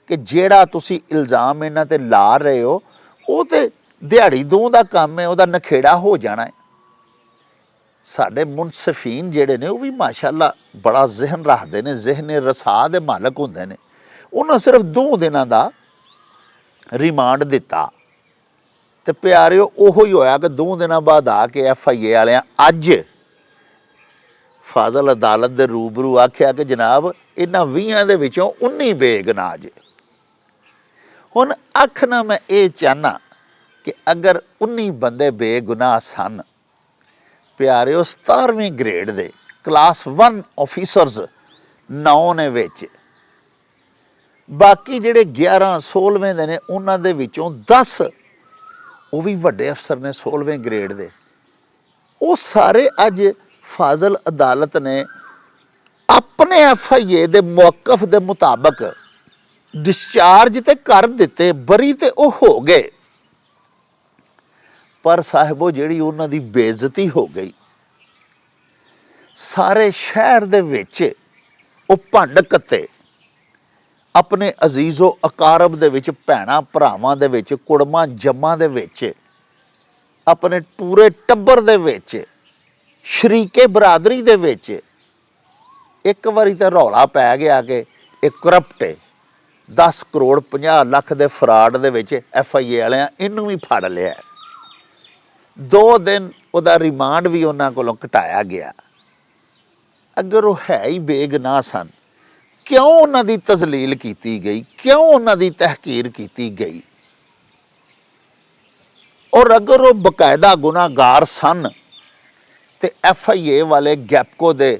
ਕਿ ਜਿਹੜਾ ਤੁਸੀਂ ਇਲਜ਼ਾਮ ਇਹਨਾਂ ਤੇ ਲਾ ਰਹੇ ਹੋ ਉਹ ਤੇ ਦਿਹਾੜੀ 2 ਦਾ ਕੰਮ ਹੈ, ਉਹਦਾ ਨਖੇੜਾ ਹੋ ਜਾਣਾ ਹੈ। ਸਾਡੇ ਮੁਨਸਫੀਨ ਜਿਹੜੇ ਨੇ ਉਹ ਵੀ ਮਾਸ਼ਾਅੱਲਾ ਬੜਾ ਜ਼ਿਹਨ ਰੱਖਦੇ ਨੇ, ਜ਼ਿਹਨ ਰਸਾ ਦੇ ਮਾਲਕ ਹੁੰਦੇ ਨੇ। ਉਹਨਾਂ ਸਿਰਫ 2 ਦਿਨਾਂ ਦਾ ਰਿਮਾਂਡ ਦਿੱਤਾ ਤੇ ਪਿਆਰਿਓ ਉਹੋ ਹੀ ਹੋਇਆ ਕਿ 2 ਦਿਨਾਂ ਬਾਅਦ ਆ ਕੇ FIA ਵਾਲਿਆਂ ਅੱਜ ਫਾਜ਼ਲ ਅਦਾਲਤ ਦੇ ਰੂਬਰੂ ਆਖਿਆ ਕਿ ਜਨਾਬ ਇਹਨਾਂ 20 ਦੇ ਵਿੱਚੋਂ 19 ਬੇਗੁਨਾਹ ਜੇ। ਹੁਣ ਆਖਣਾ ਮੈਂ ਇਹ ਚਾਹਨਾ ਕਿ ਅਗਰ 19 ਬੰਦੇ ਬੇਗੁਨਾਹ ਸਨ, ਪਿਆਰਿਓ 17ਵੇਂ ਗ੍ਰੇਡ ਦੇ ਕਲਾਸ 1 ਆਫੀਸਰਸ 9 ਨੇ ਵਿੱਚ, ਬਾਕੀ ਜਿਹੜੇ 11 16ਵੇਂ ਦੇ ਨੇ ਉਹਨਾਂ ਦੇ ਵਿੱਚੋਂ 10 ਉਹ ਵੀ ਵੱਡੇ ਅਫਸਰ ਨੇ 16ਵੇਂ ਗ੍ਰੇਡ ਦੇ। ਉਹ ਸਾਰੇ ਅੱਜ ਫਾਜ਼ਲ ਅਦਾਲਤ ਨੇ ਆਪਣੇ FIA ਦੇ ਮੌਕਫ ਦੇ ਮੁਤਾਬਕ ਡਿਸਚਾਰਜ ਤੇ ਕਰ ਦਿੱਤੇ, ਬਰੀ ਤੇ ਉਹ ਹੋ ਗਏ। ਪਰ ਸਾਹਿਬੋ ਜਿਹੜੀ ਉਹਨਾਂ ਦੀ ਬੇਇੱਜ਼ਤੀ ਹੋ ਗਈ, ਸਾਰੇ ਸ਼ਹਿਰ ਦੇ ਵਿੱਚ ਉਹ ਭੰਡ ਕੱਤੇ, ਆਪਣੇ ਅਜ਼ੀਜ਼ੋ ਅਕਾਰਬ ਦੇ ਵਿੱਚ, ਭੈਣਾਂ ਭਰਾਵਾਂ ਦੇ ਵਿੱਚ, ਕੁੜਮਾਂ ਜੰਮਾਂ ਦੇ ਵਿੱਚ, ਆਪਣੇ ਪੂਰੇ ਟੱਬਰ ਦੇ ਵਿੱਚ, ਸ਼ਰੀਕੇ ਬਰਾਦਰੀ ਦੇ ਵਿੱਚ ਇੱਕ ਵਾਰੀ ਤਾਂ ਰੌਲਾ ਪੈ ਗਿਆ ਕਿ ਇਹ ਕਰਪਟ ਹੈ, 10 ਕਰੋੜ 50 ਲੱਖ ਦੇ ਫਰਾਡ ਦੇ ਵਿੱਚ FIA ਵਾਲਿਆਂ ਇਹਨੂੰ ਵੀ ਫੜ ਲਿਆ। 2 ਦਿਨ ਉਹਦਾ ਰਿਮਾਂਡ ਵੀ ਉਹਨਾਂ ਕੋਲੋਂ ਘਟਾਇਆ ਗਿਆ। ਅਗਰ ਉਹ ਹੈ ਹੀ ਬੇਗੁਨਾਹ ਸਨ, ਕਿਉਂ ਉਹਨਾਂ ਦੀ ਤਜ਼ਲੀਲ ਕੀਤੀ ਗਈ, ਕਿਉਂ ਉਹਨਾਂ ਦੀ ਤਹਿਕੀਰ ਕੀਤੀ ਗਈ? ਔਰ ਅਗਰ ਉਹ ਬਕਾਇਦਾ ਗੁਨਾਹਗਾਰ ਸਨ ਤੇ FIA ਵਾਲੇ ਗੈਪਕੋ ਦੇ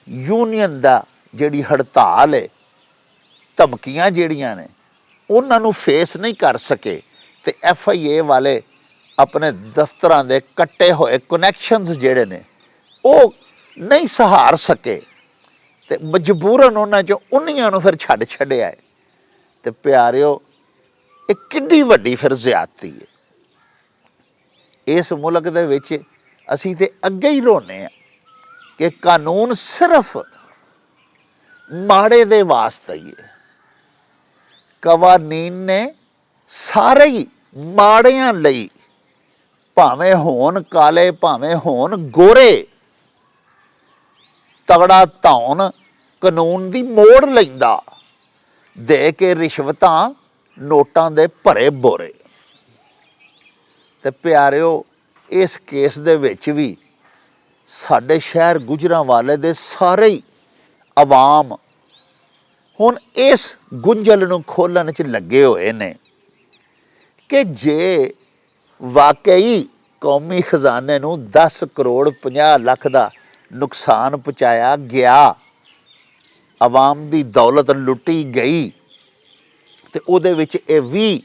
ਯੂਨੀਅਨ ਦਾ ਜਿਹੜੀ ਹੜਤਾਲ ਹੈ, ਧਮਕੀਆਂ ਜਿਹੜੀਆਂ ਨੇ ਉਹਨਾਂ ਨੂੰ ਫੇਸ ਨਹੀਂ ਕਰ ਸਕੇ, ਤੇ FIA ਵਾਲੇ ਆਪਣੇ ਦਫ਼ਤਰਾਂ ਦੇ ਕੱਟੇ ਹੋਏ ਕਨੈਕਸ਼ਨਸ ਜਿਹੜੇ ਨੇ ਉਹ ਨਹੀਂ ਸਹਾਰ ਸਕੇ, ਤੇ ਮਜਬੂਰਨ ਉਹਨਾਂ 'ਚੋਂ 19 ਨੂੰ ਫਿਰ ਛੱਡ ਛੱਡਿਆ ਹੈ। ਤੇ ਪਿਆਰਿਓ ਇਹ ਕਿੰਨੀ ਵੱਡੀ ਫਿਰ ਜ਼ਿਆਦਤੀ ਹੈ। ਇਸ ਮੁਲਕ ਦੇ ਵਿੱਚ ਅਸੀਂ ਤੇ ਅੱਗੇ ਹੀ ਰੋਨੇ ਆ ਕਿ ਕਾਨੂੰਨ ਸਿਰਫ ਮਾੜੇ ਦੇ ਵਾਸਤੇ ਹੀ ਹੈ। ਕਵਾਨੀਨ ਨੇ ਸਾਰੇ ਹੀ ਮਾੜਿਆਂ ਲਈ, ਭਾਵੇਂ ਹੋਣ ਕਾਲੇ ਭਾਵੇਂ ਹੋਣ ਗੋਰੇ, ਤਗੜਾ ਧੌਣ ਕਾਨੂੰਨ ਦੀ ਮੋੜ ਲੈਂਦਾ, ਦੇ ਕੇ ਰਿਸ਼ਵਤਾਂ ਨੋਟਾਂ ਦੇ ਭਰੇ ਬੋਰੇ। ਤੇ ਪਿਆਰਿਓ ਇਸ ਕੇਸ ਦੇ ਵਿੱਚ ਵੀ ਸਾਡੇ ਸ਼ਹਿਰ ਗੁਜਰਾਂਵਾਲੇ ਦੇ ਸਾਰੇ ਹੀ ਆਵਾਮ ਹੁਣ ਇਸ ਗੁੰਝਲ ਨੂੰ ਖੋਲ੍ਹਣ 'ਚ ਲੱਗੇ ਹੋਏ ਨੇ ਕਿ ਜੇ ਵਾਕਈ ਕੌਮੀ ਖਜ਼ਾਨੇ ਨੂੰ 10 ਕਰੋੜ 50 ਲੱਖ ਦਾ ਨੁਕਸਾਨ ਪਹੁੰਚਾਇਆ ਗਿਆ, ਆਵਾਮ ਦੀ ਦੌਲਤ ਲੁੱਟੀ ਗਈ, ਤੇ ਉਹਦੇ ਵਿੱਚ ਇਹ 20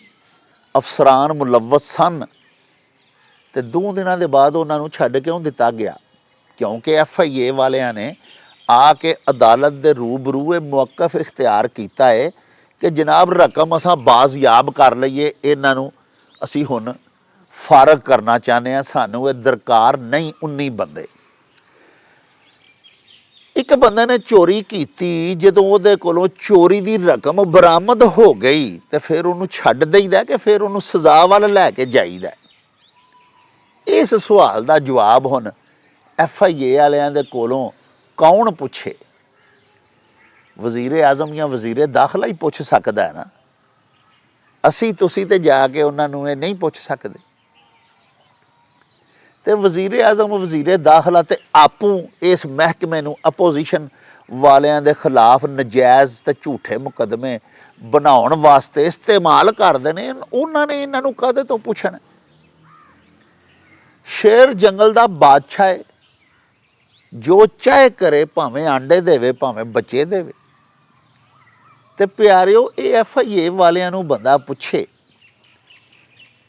ਅਫਸਰਾਨ ਮੁਲਵਸ ਸਨ, ਤੇ 2 ਦਿਨਾਂ ਦੇ ਬਾਅਦ ਉਹਨਾਂ ਨੂੰ ਛੱਡ ਕਿਉਂ ਦਿੱਤਾ ਗਿਆ? ਕਿਉਂਕਿ FIA ਵਾਲਿਆਂ ਨੇ ਆ ਕੇ ਅਦਾਲਤ ਦੇ ਰੂਬਰੂ ਇਹ ਮੌਕਫ ਇਖਤਿਆਰ ਕੀਤਾ ਹੈ ਕਿ ਜਨਾਬ ਰਕਮ ਅਸਾਂ ਬਾਜ਼ਯਾਬ ਕਰ ਲਈਏ, ਇਹਨਾਂ ਨੂੰ ਅਸੀਂ ਹੁਣ ਫਾਰਗ ਕਰਨਾ ਚਾਹੁੰਦੇ ਹਾਂ, ਸਾਨੂੰ ਇਹ ਦਰਕਾਰ ਨਹੀਂ। 19 ਬੰਦੇ, ਇੱਕ ਬੰਦੇ ਨੇ ਚੋਰੀ ਕੀਤੀ, ਜਦੋਂ ਉਹਦੇ ਕੋਲੋਂ ਚੋਰੀ ਦੀ ਰਕਮ ਬਰਾਮਦ ਹੋ ਗਈ ਤੇ ਫਿਰ ਉਹਨੂੰ ਛੱਡ ਦੇਈਦਾ ਕਿ ਫਿਰ ਉਹਨੂੰ ਸਜ਼ਾ ਵੱਲ ਲੈ ਕੇ ਜਾਈਦਾ? ਇਸ ਸਵਾਲ ਦਾ ਜਵਾਬ ਹੁਣ FIA ਵਾਲਿਆਂ ਦੇ ਕੋਲੋਂ ਕੌਣ ਪੁੱਛੇ? ਵਜ਼ੀਰ ਆਜ਼ਮ ਜਾਂ ਵਜ਼ੀਰ ਦਾਖਲਾ ਹੀ ਪੁੱਛ ਸਕਦਾ ਹੈ ਨਾ। ਅਸੀਂ ਤੁਸੀਂ ਤੇ ਜਾ ਕੇ ਉਹਨਾਂ ਨੂੰ ਇਹ ਨਹੀਂ ਪੁੱਛ ਸਕਦੇ। ਤੇ ਵਜ਼ੀਰ ਆਜ਼ਮ ਵਜ਼ੀਰ ਦਾਖਲਾ ਤੇ ਆਪੂ ਇਸ ਮਹਿਕਮੇ ਨੂੰ ਅਪੋਜੀਸ਼ਨ ਵਾਲਿਆਂ ਦੇ ਖਿਲਾਫ ਨਜਾਇਜ਼ ਤੇ ਝੂਠੇ ਮੁਕੱਦਮੇ ਬਣਾਉਣ ਵਾਸਤੇ ਇਸਤੇਮਾਲ ਕਰਦੇ ਨੇ। ਉਹਨਾਂ ਨੇ ਇਹਨਾਂ ਨੂੰ ਕਾਹਦੇ ਤੋਂ ਪੁੱਛਣਾ? ਸ਼ੇਰ ਜੰਗਲ ਦਾ ਬਾਦਸ਼ਾਹ ਹੈ, ਜੋ ਚਾਹੇ ਕਰੇ, ਭਾਵੇਂ ਆਂਡੇ ਦੇਵੇ ਭਾਵੇਂ ਬੱਚੇ ਦੇਵੇ। ਤੇ ਪਿਆਰਿਓ, ਇਹ FIA ਵਾਲਿਆਂ ਨੂੰ ਬੰਦਾ ਪੁੱਛੇ,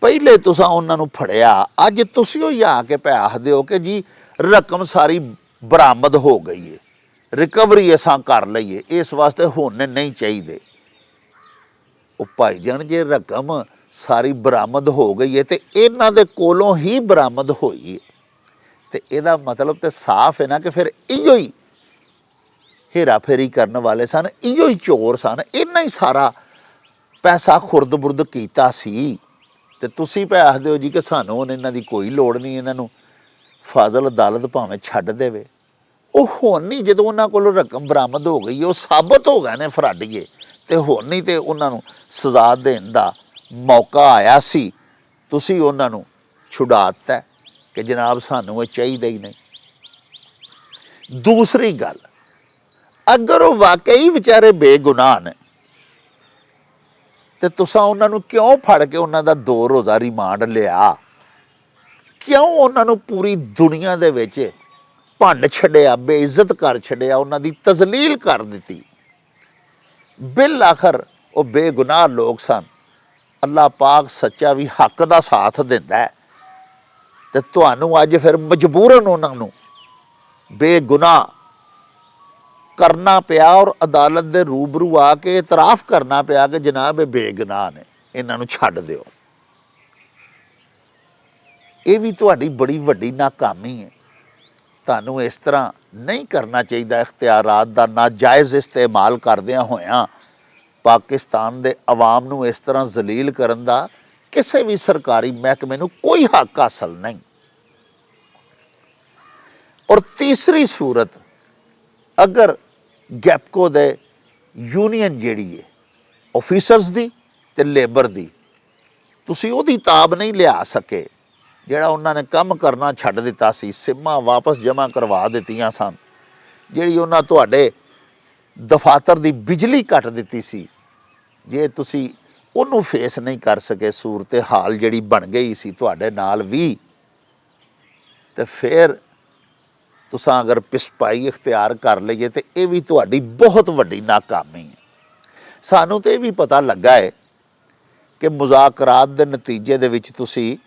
ਪਹਿਲੇ ਤੁਸੀਂ ਉਹਨਾਂ ਨੂੰ ਫੜਿਆ, ਅੱਜ ਤੁਸੀਂ ਉਹ ਆ ਕੇ ਆਖ ਦਿਓ ਕਿ ਜੀ ਰਕਮ ਸਾਰੀ ਬਰਾਮਦ ਹੋ ਗਈ ਹੈ, ਰਿਕਵਰੀ ਅਸਾਂ ਕਰ ਲਈਏ, ਇਸ ਵਾਸਤੇ ਹੁਣ ਨਹੀਂ ਚਾਹੀਦੇ। ਉਹ ਭਾਈ ਜਾਨ, ਜੇ ਰਕਮ ਸਾਰੀ ਬਰਾਮਦ ਹੋ ਗਈ ਹੈ ਤੇ ਇਹਨਾਂ ਦੇ ਕੋਲੋਂ ਹੀ ਬਰਾਮਦ ਹੋਈ ਹੈ, ਤੇ ਇਹਦਾ ਮਤਲਬ ਤੇ ਸਾਫ਼ ਹੈ ਨਾ ਕਿ ਫਿਰ ਇਹੋ ਹੀ ਹੇਰਾ ਫੇਰੀ ਕਰਨ ਵਾਲੇ ਸਨ, ਇਹੋ ਹੀ ਚੋਰ ਸਨ, ਇਹਨਾਂ ਹੀ ਸਾਰਾ ਪੈਸਾ ਖੁਰਦ ਬੁਰਦ ਕੀਤਾ ਸੀ। ਤੇ ਤੁਸੀਂ ਪੈ ਆਖਦੇ ਹੋ ਜੀ ਕਿ ਸਾਨੂੰ ਹੁਣ ਇਹਨਾਂ ਦੀ ਕੋਈ ਲੋੜ ਨਹੀਂ, ਇਹਨਾਂ ਨੂੰ ਫਾਜ਼ਲ ਅਦਾਲਤ ਭਾਵੇਂ ਛੱਡ ਦੇਵੇ। ਉਹ ਹੁਣ ਨਹੀਂ, ਜਦੋਂ ਉਹਨਾਂ ਕੋਲੋਂ ਰਕਮ ਬਰਾਮਦ ਹੋ ਗਈ, ਉਹ ਸਾਬਤ ਹੋ ਗਏ ਨੇ ਫਰਾਡੀਏ, ਤੇ ਹੁਣ ਨਹੀਂ ਤੇ ਉਹਨਾਂ ਨੂੰ ਸਜ਼ਾ ਦੇਣ ਦਾ ਮੌਕਾ ਆਇਆ ਸੀ, ਤੁਸੀਂ ਉਹਨਾਂ ਨੂੰ ਛੁਡਾ ਦਿੱਤਾ ਕਿ ਜਨਾਬ ਸਾਨੂੰ ਇਹ ਚਾਹੀਦਾ ਹੀ ਨਹੀਂ। ਦੂਸਰੀ ਗੱਲ, ਅਗਰ ਉਹ ਵਾਕਈ ਵਿਚਾਰੇ ਬੇਗੁਨਾਹ ਨੇ ਤੇ ਤੁਸੀਂ ਉਹਨਾਂ ਨੂੰ ਕਿਉਂ ਫੜ ਕੇ ਉਹਨਾਂ ਦਾ 2 ਰੋਜ਼ਾ ਰਿਮਾਂਡ ਲਿਆ? ਕਿਉਂ ਉਹਨਾਂ ਨੂੰ ਪੂਰੀ ਦੁਨੀਆ ਦੇ ਵਿੱਚ ਭੰਡ ਛੱਡਿਆ, ਬੇਇੱਜ਼ਤ ਕਰ ਛੱਡਿਆ, ਉਹਨਾਂ ਦੀ ਤਜ਼ਲੀਲ ਕਰ ਦਿੱਤੀ? ਬਿਲ ਆਖਰ ਉਹ ਬੇਗੁਨਾਹ ਲੋਕ ਸਨ। ਅੱਲਾਹ ਪਾਕ ਸੱਚਾ ਵੀ ਹੱਕ ਦਾ ਸਾਥ ਦਿੰਦਾ ਹੈ, ਤੇ ਤੁਹਾਨੂੰ ਅੱਜ ਫਿਰ ਮਜਬੂਰਨ ਉਹਨਾਂ ਨੂੰ ਬੇਗੁਨਾਹ ਕਰਨਾ ਪਿਆ ਔਰ ਅਦਾਲਤ ਦੇ ਰੂਬਰੂ ਆ ਕੇ ਇਤਰਾਫ ਕਰਨਾ ਪਿਆ ਕਿ ਜਨਾਬ ਇਹ ਬੇਗੁਨਾਹ ਨੇ, ਇਹਨਾਂ ਨੂੰ ਛੱਡ ਦਿਓ। ਇਹ ਵੀ ਤੁਹਾਡੀ ਬੜੀ ਵੱਡੀ ਨਾਕਾਮੀ ਹੈ। ਤੁਹਾਨੂੰ ਇਸ ਤਰ੍ਹਾਂ ਨਹੀਂ ਕਰਨਾ ਚਾਹੀਦਾ। ਇਖਤਿਆਰਾਤ ਦਾ ਨਾਜਾਇਜ਼ ਇਸਤੇਮਾਲ ਕਰਦਿਆਂ ਹੋਇਆਂ ਪਾਕਿਸਤਾਨ ਦੇ ਆਵਾਮ ਨੂੰ ਇਸ ਤਰ੍ਹਾਂ ਜ਼ਲੀਲ ਕਰਨ ਦਾ ਕਿਸੇ ਵੀ ਸਰਕਾਰੀ ਮਹਿਕਮੇ ਨੂੰ ਕੋਈ ਹੱਕ ਹਾਸਲ ਨਹੀਂ। ਔਰ ਤੀਸਰੀ ਸੂਰਤ, ਅਗਰ ਗੈਪਕੋ ਦੇ ਯੂਨੀਅਨ ਜਿਹੜੀ ਹੈ ਆਫੀਸਰਸ ਦੀ ਤੇ ਲੇਬਰ ਦੀ, ਤੁਸੀਂ ਉਹਦੀ ਤਾਬ ਨਹੀਂ ਲਿਆ ਸਕੇ, ਜਿਹੜਾ ਉਹਨਾਂ ਨੇ ਕੰਮ ਕਰਨਾ ਛੱਡ ਦਿੱਤਾ ਸੀ, ਸਿਮਾਂ ਵਾਪਸ ਜਮ੍ਹਾਂ ਕਰਵਾ ਦਿੱਤੀਆਂ ਸਨ, ਜਿਹੜੀ ਉਹਨਾਂ ਤੁਹਾਡੇ ਦਫਾਤਰ ਦੀ ਬਿਜਲੀ ਕੱਟ ਦਿੱਤੀ ਸੀ, ਜੇ ਤੁਸੀਂ ਉਹਨੂੰ ਫੇਸ ਨਹੀਂ ਕਰ ਸਕੇ, ਸੂਰਤ ਹਾਲ ਜਿਹੜੀ ਬਣ ਗਈ ਸੀ ਤੁਹਾਡੇ ਨਾਲ ਵੀ, ਤੇ ਫਿਰ ਤੁਸੀਂ ਅਗਰ ਪਿਸਪਾਈ ਇਖਤਿਆਰ ਕਰ ਲਈਏ ਤੇ ਇਹ ਵੀ ਤੁਹਾਡੀ ਬਹੁਤ ਵੱਡੀ ਨਾਕਾਮੀ ਹੈ। ਸਾਨੂੰ ਤਾਂ ਇਹ ਵੀ ਪਤਾ ਲੱਗਾ ਹੈ ਕਿ ਮੁਜ਼ਾਕਰਾਤ ਦੇ ਨਤੀਜੇ ਦੇ ਵਿੱਚ ਤੁਸੀਂ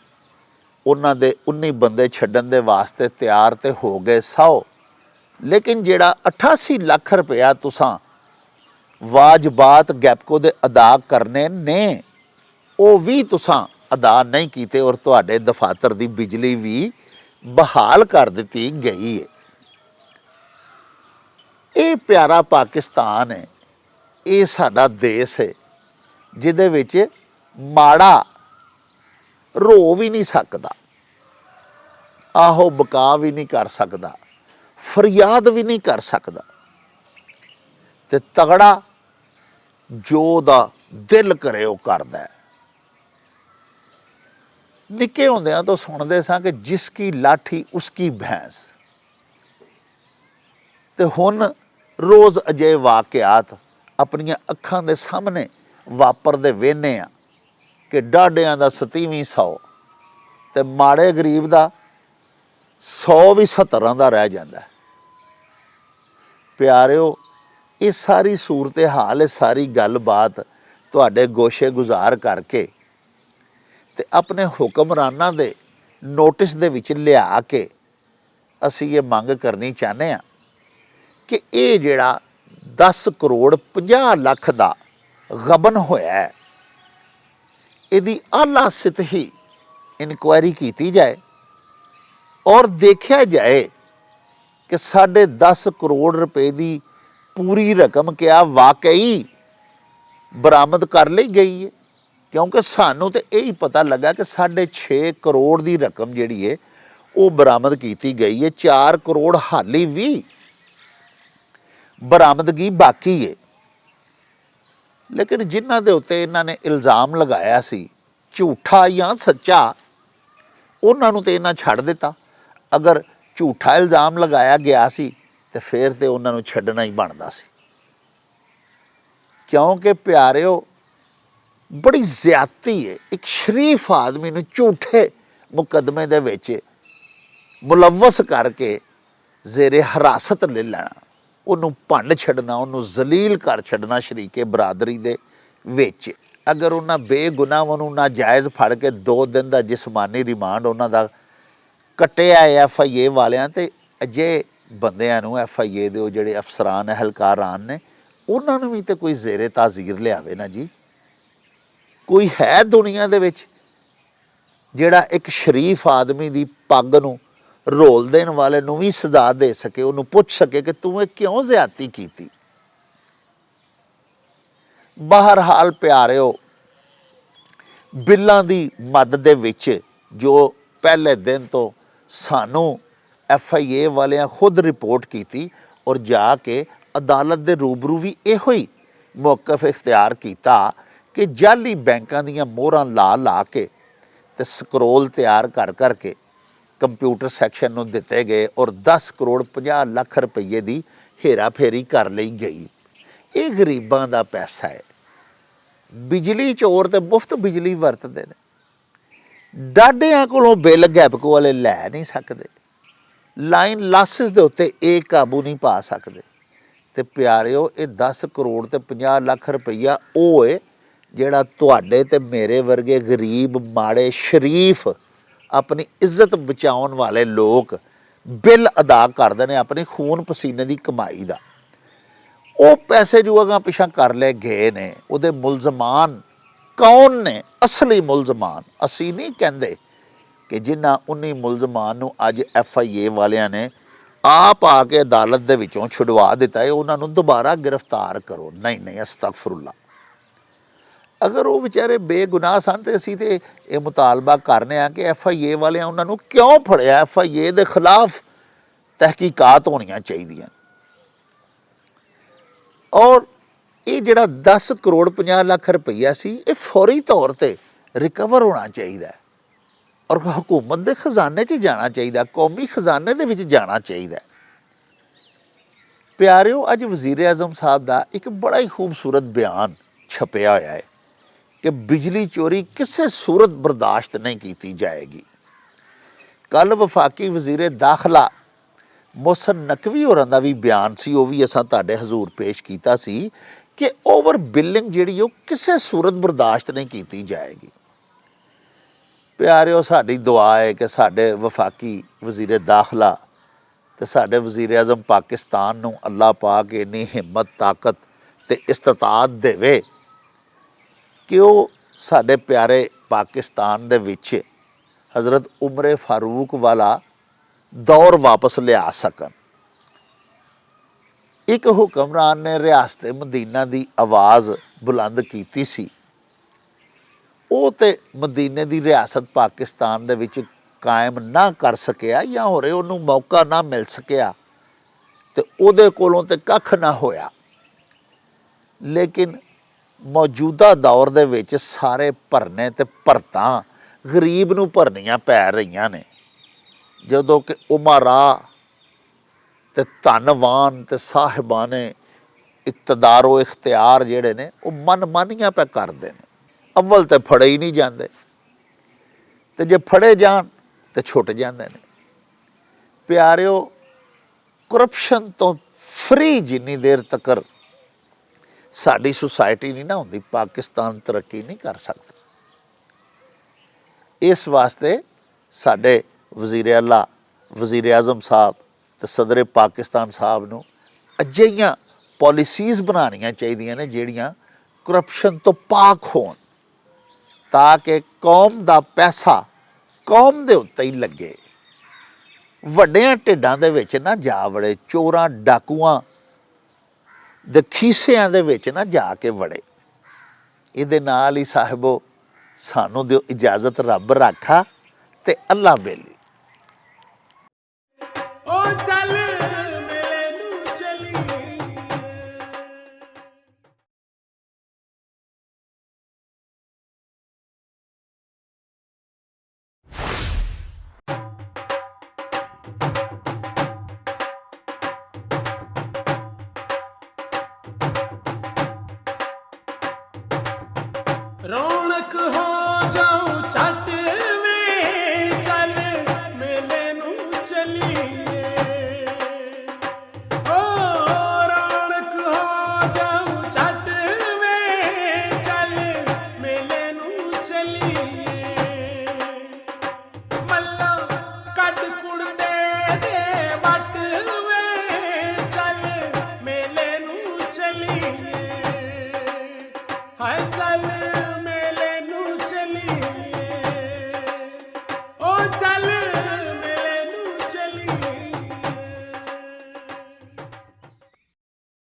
ਉਹਨਾਂ ਦੇ 19 ਬੰਦੇ ਛੱਡਣ ਦੇ ਵਾਸਤੇ ਤਿਆਰ ਤੇ ਹੋ ਗਏ 100, ਲੇਕਿਨ ਜਿਹੜਾ 88 ਲੱਖ ਰੁਪਇਆ ਤੁਸੀਂ ਵਾਜਬਾਤ ਗੈਪਕੋ ਦੇ ਅਦਾ ਕਰਨੇ ਨੇ, ਉਹ ਵੀ ਤੁਸੀਂ ਅਦਾ ਨਹੀਂ ਕੀਤੇ ਔਰ ਤੁਹਾਡੇ ਦਫਾਤਰ ਦੀ ਬਿਜਲੀ ਵੀ ਬਹਾਲ ਕਰ ਦਿੱਤੀ ਗਈ ਹੈ। ਇਹ ਪਿਆਰਾ ਪਾਕਿਸਤਾਨ ਹੈ, ਇਹ ਸਾਡਾ ਦੇਸ਼ ਹੈ ਜਿਹਦੇ ਵਿੱਚ ਮਾੜਾ ਰੋ ਵੀ ਨਹੀਂ ਸਕਦਾ, ਆਹੋ ਬਕਾ ਵੀ ਨਹੀਂ ਕਰ ਸਕਦਾ, ਫਰਿਆਦ ਵੀ ਨਹੀਂ ਕਰ ਸਕਦਾ, ਤੇ ਤਗੜਾ ਜੋ ਦਾ ਦਿਲ ਕਰੇ ਉਹ ਕਰਦਾ ਹੈ। ਨਿੱਕੇ ਹੁੰਦਿਆਂ ਤੋਂ ਸੁਣਦੇ ਸਾਂ ਕਿ ਜਿਸ ਕੀ ਲਾਠੀ ਉਸ ਕੀ ਭੈਂਸ, ਤੇ ਹੁਣ ਰੋਜ਼ ਅਜਿਹੇ ਵਾਕਿਆਤ ਆਪਣੀਆਂ ਅੱਖਾਂ ਦੇ ਸਾਹਮਣੇ ਵਾਪਰਦੇ ਵੇਖਦੇ ਆ ਕਿ ਡਾਢਿਆਂ ਦਾ 27ਵੀਂ 100 ਤੇ ਮਾੜੇ ਗਰੀਬ ਦਾ 100 ਵੀ 70 ਦਾ ਰਹਿ ਜਾਂਦਾ। ਪਿਆਰਿਓ, ਇਹ ਸਾਰੀ ਸੂਰਤ ਹਾਲ, ਇਹ ਸਾਰੀ ਗੱਲਬਾਤ ਤੁਹਾਡੇ ਗੋਸ਼ੇ ਗੁਜ਼ਾਰ ਕਰਕੇ ਤੇ ਆਪਣੇ ਹੁਕਮਰਾਨਾਂ ਦੇ ਨੋਟਿਸ ਦੇ ਵਿੱਚ ਲਿਆ ਕੇ ਅਸੀਂ ਇਹ ਮੰਗ ਕਰਨੀ ਚਾਹੁੰਦੇ ਹਾਂ ਕਿ ਇਹ ਜਿਹੜਾ 10 ਕਰੋੜ 50 ਲੱਖ ਦਾ ਗਬਨ ਹੋਇਆ ਹੈ, ਇਹਦੀ ਆਲਾ ਸਤਹੀ ਇਨਕੁਆਇਰੀ ਕੀਤੀ ਜਾਏ ਔਰ ਦੇਖਿਆ ਜਾਏ ਕਿ 10.5 ਕਰੋੜ ਰੁਪਏ ਦੀ ਪੂਰੀ ਰਕਮ ਕਿਆ ਵਾਕਈ ਬਰਾਮਦ ਕਰ ਲਈ ਗਈ ਹੈ। ਕਿਉਂਕਿ ਸਾਨੂੰ ਤਾਂ ਇਹੀ ਪਤਾ ਲੱਗਾ ਕਿ 6.5 ਕਰੋੜ ਦੀ ਰਕਮ ਜਿਹੜੀ ਹੈ ਉਹ ਬਰਾਮਦ ਕੀਤੀ ਗਈ ਹੈ, 4 ਕਰੋੜ ਹਾਲੀ ਵੀ ਬਰਾਮਦਗੀ ਬਾਕੀ ਹੈ। ਲੇਕਿਨ ਜਿਨ੍ਹਾਂ ਦੇ ਉੱਤੇ ਇਹਨਾਂ ਨੇ ਇਲਜ਼ਾਮ ਲਗਾਇਆ ਸੀ, ਝੂਠਾ ਜਾਂ ਸੱਚਾ, ਉਹਨਾਂ ਨੂੰ ਤੇ ਇਹਨਾਂ ਛੱਡ ਦਿੱਤਾ। ਅਗਰ ਝੂਠਾ ਇਲਜ਼ਾਮ ਲਗਾਇਆ ਗਿਆ ਸੀ ਤੇ ਫਿਰ ਤੇ ਉਹਨਾਂ ਨੂੰ ਛੱਡਣਾ ਹੀ ਬਣਦਾ ਸੀ, ਕਿਉਂਕਿ ਪਿਆਰਿਓ ਬੜੀ ਜ਼ਿਆਦਤੀ ਹੈ ਇੱਕ ਸ਼ਰੀਫ ਆਦਮੀ ਨੂੰ ਝੂਠੇ ਮੁਕੱਦਮੇ ਦੇ ਵਿੱਚ ਮੁਲਵਸ ਕਰਕੇ ਜ਼ੇਰੇ ਹਿਰਾਸਤ ਲੈ ਲੈਣਾ, ਉਹਨੂੰ ਭੰਡ ਛੱਡਣਾ, ਉਹਨੂੰ ਜ਼ਲੀਲ ਕਰ ਛੱਡਣਾ ਸ਼ਰੀਕੇ ਬਰਾਦਰੀ ਦੇ ਵਿੱਚ। ਅਗਰ ਉਹਨਾਂ ਬੇਗੁਨਾਹਾਂ ਨੂੰ ਨਾਜਾਇਜ਼ ਫੜ ਕੇ 2 ਦਿਨ ਦਾ ਜਿਸਮਾਨੀ ਰਿਮਾਂਡ ਉਹਨਾਂ ਦਾ ਕੱਟਿਆ FIA ਵਾਲਿਆਂ, ਤੇ ਅਜੇ ਬੰਦਿਆਂ ਨੂੰ FIA ਦੇ ਉਹ ਜਿਹੜੇ ਅਫਸਰਾਨ ਅਹਿਲਕਾਰਾਨ ਨੇ ਉਹਨਾਂ ਨੂੰ ਵੀ ਤਾਂ ਕੋਈ ਜ਼ੇਰੇ ਤਾਜ਼ੀਰ ਲਿਆਵੇ ਨਾ ਜੀ। ਕੋਈ ਹੈ ਦੁਨੀਆ ਦੇ ਵਿੱਚ ਜਿਹੜਾ ਇੱਕ ਸ਼ਰੀਫ ਆਦਮੀ ਦੀ ਪੱਗ ਨੂੰ ਰੋਲ ਦੇਣ ਵਾਲੇ ਨੂੰ ਵੀ ਸਜ਼ਾ ਦੇ ਸਕੇ, ਉਹਨੂੰ ਪੁੱਛ ਸਕੇ ਕਿ ਤੂੰ ਇਹ ਕਿਉਂ ਜ਼ਿਆਦਤੀ ਕੀਤੀ। ਬਹਰਹਾਲ ਪਿਆਰਿਓ, ਬਿੱਲਾਂ ਦੀ ਮਦ ਦੇ ਵਿੱਚ ਜੋ ਪਹਿਲੇ ਦਿਨ ਤੋਂ ਸਾਨੂੰ FIA ਵਾਲਿਆਂ ਖੁਦ ਰਿਪੋਰਟ ਕੀਤੀ ਔਰ ਜਾ ਕੇ ਅਦਾਲਤ ਦੇ ਰੂਬਰੂ ਵੀ ਇਹੋ ਹੀ ਮੌਕਫ ਇਖਤਿਆਰ ਕੀਤਾ ਕਿ ਜਾਲੀ ਬੈਂਕਾਂ ਦੀਆਂ ਮੋਹਰਾਂ ਲਾ ਕੇ ਤੇ ਸਕਰੋਲ ਤਿਆਰ ਕਰਕੇ ਕੰਪਿਊਟਰ ਸੈਕਸ਼ਨ ਨੂੰ ਦਿੱਤੇ ਗਏ ਔਰ 10 ਕਰੋੜ 50 ਲੱਖ ਰੁਪਏ ਦੀ ਹੇਰਾ ਫੇਰੀ ਕਰ ਲਈ ਗਈ। ਇਹ ਗਰੀਬਾਂ ਦਾ ਪੈਸਾ ਹੈ। ਬਿਜਲੀ ਚੋਰ ਤੇ ਮੁਫਤ ਬਿਜਲੀ ਵਰਤਦੇ ਨੇ, ਡਾਢਿਆਂ ਕੋਲੋਂ ਬਿੱਲ ਗੈਬਕੋ ਵਾਲੇ ਲੈ ਨਹੀਂ ਸਕਦੇ, ਲਾਈਨ ਲਾਸਿਸ ਦੇ ਉੱਤੇ ਇਹ ਕਾਬੂ ਨਹੀਂ ਪਾ ਸਕਦੇ। ਤੇ ਪਿਆਰਿਓ, ਇਹ 10 ਕਰੋੜ ਤੇ 50 ਲੱਖ ਰੁਪਈਆ ਉਹ ਹੈ ਜਿਹੜਾ ਤੁਹਾਡੇ ਤੇ ਮੇਰੇ ਵਰਗੇ ਗਰੀਬ ਮਾੜੇ ਸ਼ਰੀਫ ਆਪਣੀ ਇੱਜ਼ਤ ਬਚਾਉਣ ਵਾਲੇ ਲੋਕ ਬਿੱਲ ਅਦਾ ਕਰਦੇ ਨੇ ਆਪਣੀ ਖੂਨ ਪਸੀਨੇ ਦੀ ਕਮਾਈ ਦਾ। ਉਹ ਪੈਸੇ ਜੋ ਅਗਾਂ ਪਿਛਾਂ ਕਰ ਲਏ ਗਏ ਨੇ, ਉਹਦੇ ਮੁਲਜ਼ਮਾਨ ਕੌਣ ਨੇ? ਅਸਲੀ ਮੁਲਜ਼ਮਾਨ ਅਸੀਂ ਨਹੀਂ ਕਹਿੰਦੇ ਕਿ ਜਿਨ੍ਹਾਂ 19 ਮੁਲਜ਼ਮਾਨ ਨੂੰ ਅੱਜ FIA ਵਾਲਿਆਂ ਨੇ ਆਪ ਆ ਕੇ ਅਦਾਲਤ ਦੇ ਵਿੱਚੋਂ ਛੁਡਵਾ ਦਿੱਤਾ ਹੈ, ਉਹਨਾਂ ਨੂੰ ਦੁਬਾਰਾ ਗ੍ਰਿਫਤਾਰ ਕਰੋ। ਨਹੀਂ, ਅਸਤਗਫਿਰੁੱਲਾ। ਅਗਰ ਉਹ ਵਿਚਾਰੇ ਬੇਗੁਨਾਹ ਸਨ ਤੇ ਅਸੀਂ ਤੇ ਇਹ ਮੁਤਾਲਬਾ ਕਰਨੇ ਆ ਕਿ FIA ਵਾਲਿਆਂ ਉਹਨਾਂ ਨੂੰ ਕਿਉਂ ਫੜਿਆ? FIA ਦੇ ਖਿਲਾਫ ਤਹਿਕੀਕਾਤ ਹੋਣੀਆਂ ਚਾਹੀਦੀਆਂ। ਔਰ ਇਹ ਜਿਹੜਾ 10 ਕਰੋੜ 50 ਲੱਖ ਰੁਪਈਆ ਸੀ, ਇਹ ਫੌਰੀ ਤੌਰ ਤੇ ਰਿਕਵਰ ਹੋਣਾ ਚਾਹੀਦਾ ਔਰ ਹਕੂਮਤ ਦੇ ਖਜ਼ਾਨੇ 'ਚ ਜਾਣਾ ਚਾਹੀਦਾ, ਕੌਮੀ ਖਜ਼ਾਨੇ ਦੇ ਵਿੱਚ ਜਾਣਾ ਚਾਹੀਦਾ। ਪਿਆਰਿਓ, ਅੱਜ ਵਜ਼ੀਰ ਆਜ਼ਮ ਸਾਹਿਬ ਦਾ ਇੱਕ ਬੜਾ ਹੀ ਖੂਬਸੂਰਤ ਬਿਆਨ ਛਪਿਆ ਹੋਇਆ ਹੈ ਕਿ ਬਿਜਲੀ ਚੋਰੀ ਕਿਸੇ ਸੂਰਤ ਬਰਦਾਸ਼ਤ ਨਹੀਂ ਕੀਤੀ ਜਾਏਗੀ। ਕੱਲ੍ਹ ਵਫਾਕੀ ਵਜ਼ੀਰ ਦਾਖਲਾ ਮੋਹਸਨ ਨਕਵੀ ਹੋਰਾਂ ਦਾ ਵੀ ਬਿਆਨ ਸੀ, ਉਹ ਵੀ ਅਸਾਂ ਤੁਹਾਡੇ ਹਜ਼ੂਰ ਪੇਸ਼ ਕੀਤਾ ਸੀ ਕਿ ਓਵਰ ਬਿਲਿੰਗ ਜਿਹੜੀ ਉਹ ਕਿਸੇ ਸੂਰਤ ਬਰਦਾਸ਼ਤ ਨਹੀਂ ਕੀਤੀ ਜਾਏਗੀ। ਪਿਆਰਿਓ, ਸਾਡੀ ਦੁਆ ਹੈ ਕਿ ਸਾਡੇ ਵਫਾਕੀ ਵਜ਼ੀਰ ਦਾਖਲਾ ਤੇ ਸਾਡੇ ਵਜ਼ੀਰ ਆਜ਼ਮ ਪਾਕਿਸਤਾਨ ਨੂੰ ਅੱਲਾਹ ਪਾਕ ਇੰਨੀ ਹਿੰਮਤ, ਤਾਕਤ ਤੇ ਇਸਤਤਾਅਤ ਦੇਵੇ ਕਿ ਉਹ ਸਾਡੇ ਪਿਆਰੇ ਪਾਕਿਸਤਾਨ ਦੇ ਵਿੱਚ ਹਜ਼ਰਤ ਉਮਰ ਫਾਰੂਕ ਵਾਲਾ ਦੌਰ ਵਾਪਸ ਲਿਆ ਸਕਣ। ਇੱਕ ਹੁਕਮਰਾਨ ਨੇ ਰਿਆਸਤ ਮਦੀਨਾ ਦੀ ਆਵਾਜ਼ ਬੁਲੰਦ ਕੀਤੀ ਸੀ, ਉਹ ਤੇ ਮਦੀਨੇ ਦੀ ਰਿਆਸਤ ਪਾਕਿਸਤਾਨ ਦੇ ਵਿੱਚ ਕਾਇਮ ਨਾ ਕਰ ਸਕਿਆ ਜਾਂ ਹੋਰੇ ਉਹਨੂੰ ਮੌਕਾ ਨਾ ਮਿਲ ਸਕਿਆ ਤੇ ਉਹਦੇ ਕੋਲੋਂ ਤੇ ਕੱਖ ਨਾ ਹੋਇਆ। ਲੇਕਿਨ ਮੌਜੂਦਾ ਦੌਰ ਦੇ ਵਿੱਚ ਸਾਰੇ ਭਰਨੇ ਤੇ ਭਰਤਾਂ ਗਰੀਬ ਨੂੰ ਭਰਨੀਆਂ ਪੈ ਰਹੀਆਂ ਨੇ, ਜਦੋਂ ਕਿ ਉਮਰਾ ਤੇ ਧਨਵਾਨ ਤੇ ਸਾਹਿਬਾਨੇ ਇਕਤਦਾਰੋ ਇਖਤਿਆਰ ਜਿਹੜੇ ਨੇ ਉਹ ਮਨਮਾਨੀਆਂ ਪੈ ਕਰਦੇ ਨੇ। ਅੱਵਲ ਤੇ ਫੜੇ ਹੀ ਨਹੀਂ ਜਾਂਦੇ ਤੇ ਜੇ ਫੜੇ ਜਾਣ ਤੇ ਛੁੱਟ ਜਾਂਦੇ ਨੇ। ਪਿਆਰਿਓ, ਕਰਪਸ਼ਨ ਤੋਂ ਫਰੀ ਜਿੰਨੀ ਦੇਰ ਤੱਕ ਸਾਡੀ ਸੁਸਾਇਟੀ ਨਹੀਂ ਨਾ ਹੁੰਦੀ, ਪਾਕਿਸਤਾਨ ਤਰੱਕੀ ਨਹੀਂ ਕਰ ਸਕਦਾ। ਇਸ ਵਾਸਤੇ ਸਾਡੇ ਵਜ਼ੀਰ ਆਲਾ, ਵਜ਼ੀਰ ਆਜ਼ਮ ਸਾਹਿਬ ਤੇ ਸਦਰ ਪਾਕਿਸਤਾਨ ਸਾਹਿਬ ਨੂੰ ਅਜਿਹੀਆਂ ਪਾਲਿਸੀਜ਼ ਬਣਾਉਣੀਆਂ ਚਾਹੀਦੀਆਂ ਨੇ ਜਿਹੜੀਆਂ ਕਰਪਸ਼ਨ ਤੋਂ ਪਾਕ ਹੋਣ, ਤਾਂ ਕਿ ਕੌਮ ਦਾ ਪੈਸਾ ਕੌਮ ਦੇ ਉੱਤੇ ਹੀ ਲੱਗੇ, ਵੱਡਿਆਂ ਢਿੱਡਾਂ ਦੇ ਵਿੱਚ ਨਾ ਜਾ ਵੜੇ, ਚੋਰਾਂ ਡਾਕੂਆਂ ਦੇ ਖੀਸਿਆਂ ਦੇ ਵਿੱਚ ਨਾ ਜਾ ਕੇ ਵੜੇ। ਇਹਦੇ ਨਾਲ ਹੀ ਸਾਹਿਬੋ ਸਾਨੂੰ ਦਿਓ ਇਜਾਜ਼ਤ, ਰੱਬ ਰਾਖਾ ਤੇ ਅੱਲਾ ਬੇਲੀ। ਰੌਣਕ ਹੋ ਜਾਉ ਛੱਟ ਵੇ ਚੱਲ ਮੇਲੇ ਨੂੰ ਚਲੀਏ ਓ ਰੌਣਕ ਹੋ ਜਾਉ ਛੱਟ ਵੇ ਚੱਲ ਮੇਲੇ ਨੂੰ ਚਲੀਏ ਮੱਲਾ ਕੱਢ ਕੁੜਦੇ ਦੇ ਵੱਟ ਵੇ ਚੱਲ ਮੇਲੇ ਨੂੰ ਚਲੀਏ ਹਾਏ ਚੱਲ